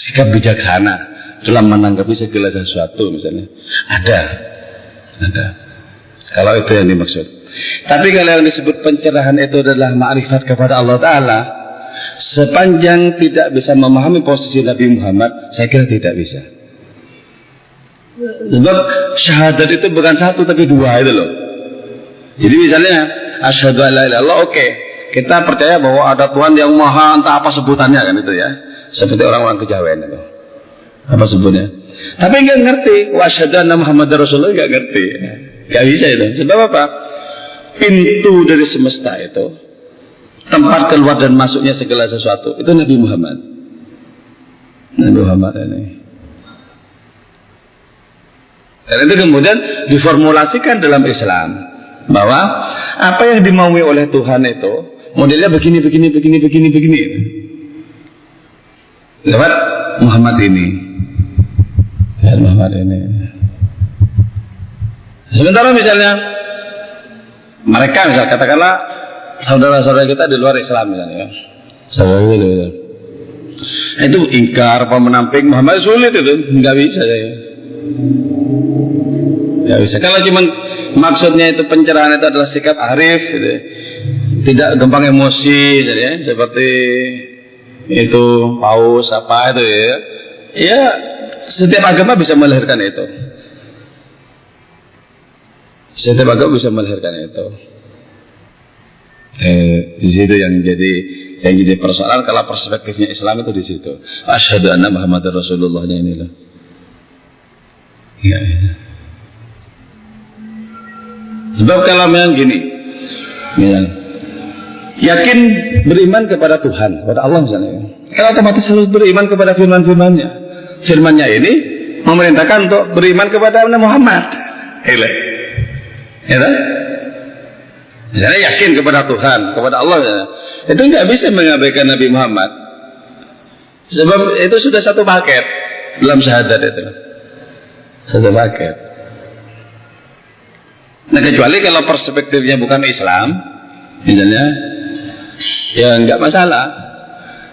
B: sikap bijaksana dalam menanggapi segala sesuatu misalnya. Ada. Kalau itu yang dimaksud. Tapi kalau yang disebut pencerahan itu adalah ma'rifat kepada Allah Ta'ala, sepanjang tidak bisa memahami posisi Nabi Muhammad, saya kira tidak bisa. Sebab syahadat itu bukan satu tapi dua itu loh. Jadi misalnya asyhadu alla ilaha illallah, oke. kita percaya bahwa ada Tuhan yang maha, entah apa sebutannya kan itu ya. Seperti orang-orang kejawen itu. Apa sebutnya? Tapi nggak ngerti. Wa asyhadu anna Muhammadar Rasulullah nggak ngerti. Nggak bisa itu. Sebab apa? Pintu dari semesta itu, tempat keluar dan masuknya segala sesuatu itu Nabi Muhammad. Nabi Muhammad ini. Dan itu kemudian diformulasikan dalam Islam bahwa apa yang dimaui oleh Tuhan itu modelnya begini. Lewat Muhammad ini. Ya, Muhammad ini. Sementara misalnya mereka katakanlah saudara-saudara kita di luar Islam misalnya, saudara itu ingkar apa menampik Muhammad sulit itu, nggak bisa ya. Nggak bisa. Kalau cuma maksudnya itu pencerahan itu adalah sikap arif, gitu, tidak gampang emosi, jadi ya, seperti itu paus apa itu ya. Ya setiap agama bisa melahirkan itu. Setiap agama bisa melahirkan itu. Di situ yang jadi persoalan kalau perspektifnya Islam itu di situ. Asyhadu anna Muhammadar Rasulullah-nya inilah. Ya. Sebab kalau memang gini, ya, yakin beriman kepada Tuhan, kepada Allah misalnya. Kalau otomatis harus beriman kepada firman-firmannya. Firmannya ini memerintahkan untuk beriman kepada Nabi Muhammad. Ya, jadi yakin kepada Tuhan, kepada Allah, ya. Itu nggak bisa mengabaikan Nabi Muhammad. Sebab itu sudah satu paket dalam syahadat itu, satu paket. Nah kecuali kalau perspektifnya bukan Islam, misalnya, ya nggak masalah.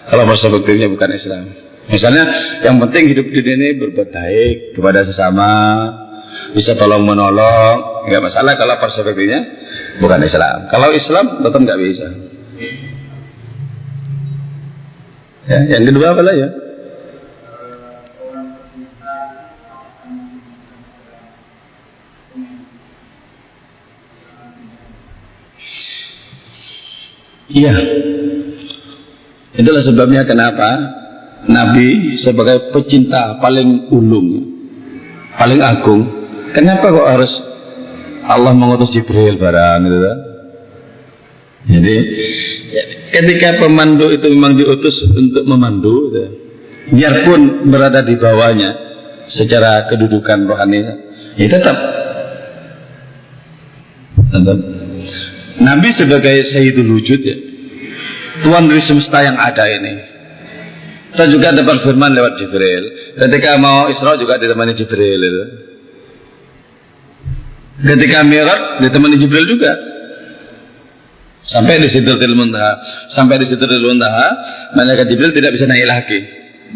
B: Kalau perspektifnya bukan Islam, misalnya yang penting hidup di dunia ini berbuat baik kepada sesama, bisa tolong menolong, nggak masalah kalau perspektifnya bukan Islam. Kalau Islam tetap nggak bisa. Ya, yang kedua apa ya? Iya. Itulah sebabnya kenapa Nabi sebagai pecinta paling ulung, paling agung, kenapa kok harus Allah mengutus Jibril barang gitu kan? Jadi ketika pemandu itu memang diutus untuk memandu, gitu, biarpun berada di bawahnya secara kedudukan rohani, ya tetap. Nabi sebagai Sayyidul Wujud, ya, Tuhan dari semesta yang ada ini. Kita juga dapat firman lewat Jibril. Ketika mau Isra juga ditemani Jibril itu. Ketika Mi'raj ditemani Jibril juga. Sampai di Sidratil Muntaha. Sampai di Sidratil Muntaha, malaikat Jibril tidak bisa naik lagi.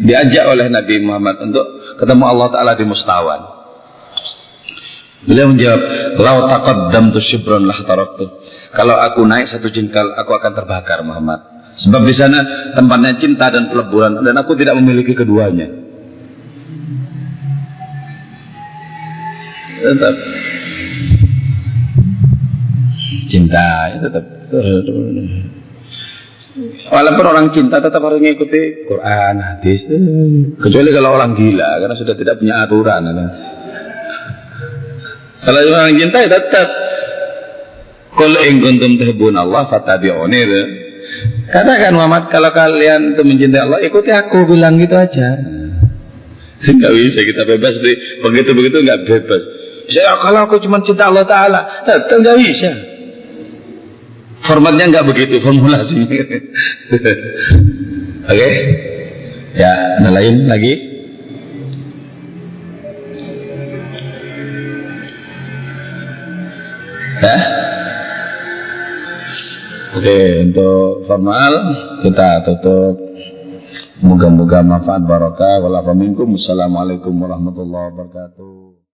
B: Diajak oleh Nabi Muhammad untuk ketemu Allah Ta'ala di Mustawan. Beliau menjawab, "Lau taqaddamtu shibran lah taraktu." Kalau aku naik satu jengkal, aku akan terbakar Muhammad. Sebab di sana tempatnya cinta dan peleburan, dan aku tidak memiliki keduanya. Tetap cinta, ya tetap. Walaupun orang cinta tetap harus mengikuti Quran, hadis. Kecuali kalau orang gila, karena sudah tidak punya aturan. Kalau orang cinta ya tetap. Qul in kuntum tuhibbuna Allah fattabi'uni. Katakan Muhammad, kalau kalian itu mencintai Allah, ikuti aku, bilang gitu aja. Nggak bisa kita bebas begitu nggak bebas. Bisa, kalau aku cuma cinta Allah Ta'ala, tetap nggak bisa. Formatnya nggak begitu, formulasinya. Oke? Ya, ada lain lagi? Ya? Oke, untuk formal kita tutup. Moga-moga manfaat barokah. Wassalamualaikum warahmatullahi wabarakatuh.